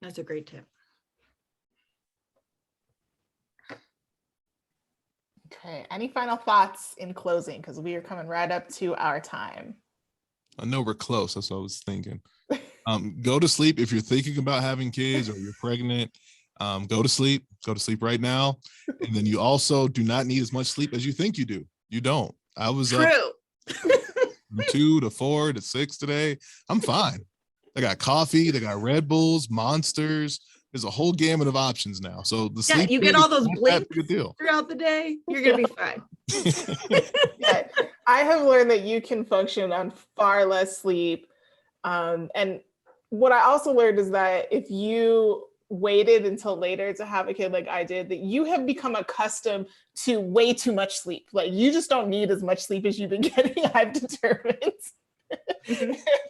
That's a great tip. Okay, any final thoughts in closing? Because we are coming right up to our time. I know we're close. That's what I was thinking. Go to sleep if you're thinking about having kids or you're pregnant. Go to sleep right now. And then you also do not need as much sleep as you think you do. You don't. I was up from 2 to 4 to 6 today. I'm fine. They got coffee, they got Red Bulls, Monsters. There's a whole gamut of options now. So the sleep, you get all those blinks throughout the day, you're gonna be fine. Yeah, I have learned that you can function on far less sleep. And what I also learned is that if you waited until later to have a kid like I did, that you have become accustomed to way too much sleep. Like you just don't need as much sleep as you've been getting, I've determined.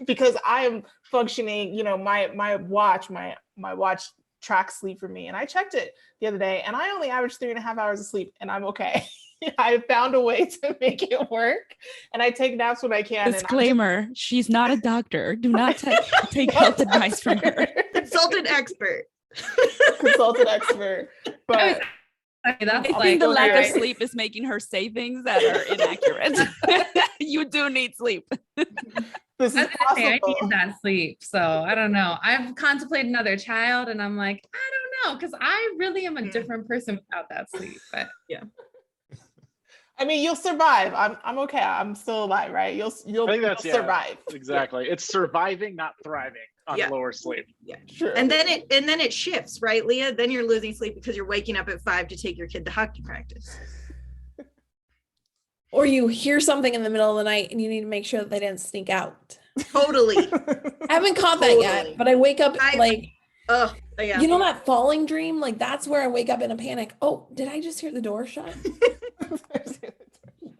Because I am functioning, my watch tracks sleep for me. And I checked it the other day and I only average 3.5 hours of sleep and I'm okay. I found a way to make it work and I take naps when I can. Disclaimer, she's not a doctor. Do not take health advice from her. Consultant expert. But I think the lack of sleep is making her say things that are inaccurate. You do need sleep. I need that sleep. So I don't know. I've contemplated another child and I'm like, I don't know, because I really am a different person without that sleep. But yeah. I mean, you'll survive. I'm okay. I'm still alive, right? You'll I think that's survive. Exactly. It's surviving, not thriving on lower sleep. Yeah. Sure. And then it shifts, right, Leah? Then you're losing sleep because you're waking up at 5 to take your kid to hockey practice. Or you hear something in the middle of the night and you need to make sure that they didn't sneak out. Totally. I haven't caught that yet, but I wake up oh yeah. you know that falling dream? Like that's where I wake up in a panic. Oh, did I just hear the door shut?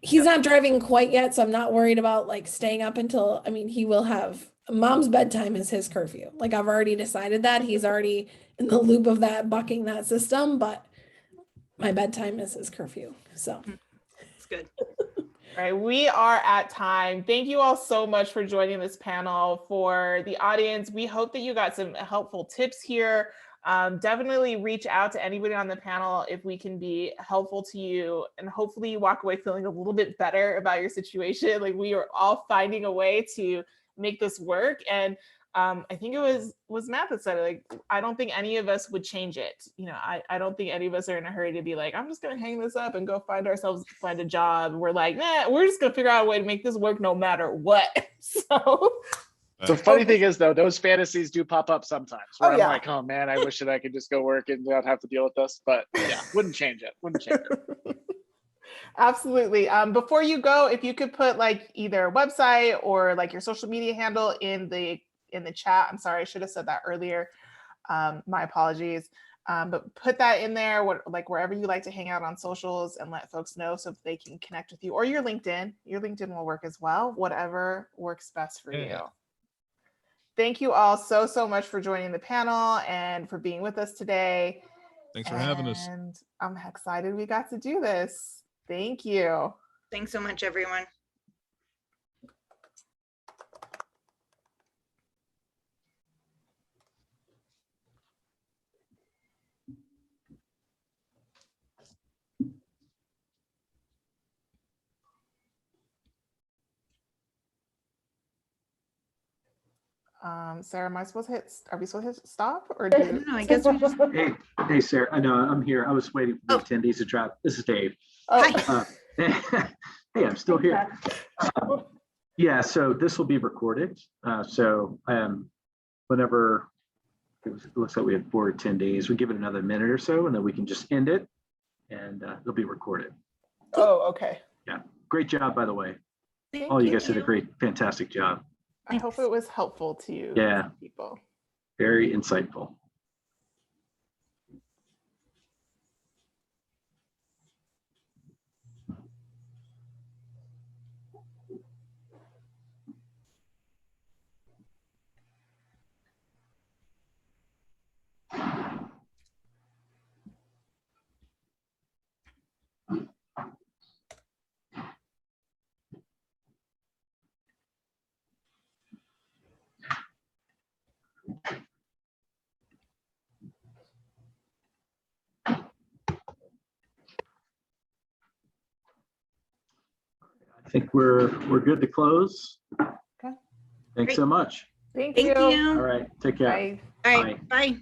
He's not driving quite yet, so I'm not worried about like staying up until, I mean, he will have mom's bedtime is his curfew. Like I've already decided that. He's already in the loop of that, bucking that system, but my bedtime is his curfew. So it's good. All right, we are at time. Thank you all so much for joining this panel. For the audience, we hope that you got some helpful tips here. Definitely reach out to anybody on the panel if we can be helpful to you, and hopefully you walk away feeling a little bit better about your situation. Like we are all finding a way to make this work. And I think it was Matt that said it, like, I don't think any of us would change it. You know, I don't think any of us are in a hurry to be like, I'm just going to hang this up and go find a job. We're like, nah, we're just going to figure out a way to make this work no matter what. So the funny thing is, though, those fantasies do pop up sometimes where I'm like, oh man, I wish that I could just go work and not have to deal with this. But yeah, wouldn't change it. Absolutely. Before you go, if you could put like either a website or like your social media handle in the chat. I'm sorry, I should have said that earlier. My apologies. But put that in there, like wherever you like to hang out on socials, and let folks know so they can connect with you, or your LinkedIn. Your LinkedIn will work as well. Whatever works best for you. Thank you all so much for joining the panel and for being with us today. Thanks for having us. And I'm excited we got to do this. Thank you. Thanks so much, everyone. Sarah, are we supposed to hit stop, or no, I guess we just... Hey, Sarah. I know I'm here. I was waiting for the attendees to drop. This is Dave. Hi. Hey, I'm still here. Yeah, so this will be recorded. Whenever it looks like we have 4 attendees, we give it another minute or so, and then we can just end it, and it'll be recorded. Oh, okay. Yeah, great job, by the way. Thank All you guys did a fantastic job. I hope it was helpful to you. Yeah. People. Very insightful. I think we're good to close. Okay. Thanks so much. Thank you. All right. Take care. Bye. All right. Bye.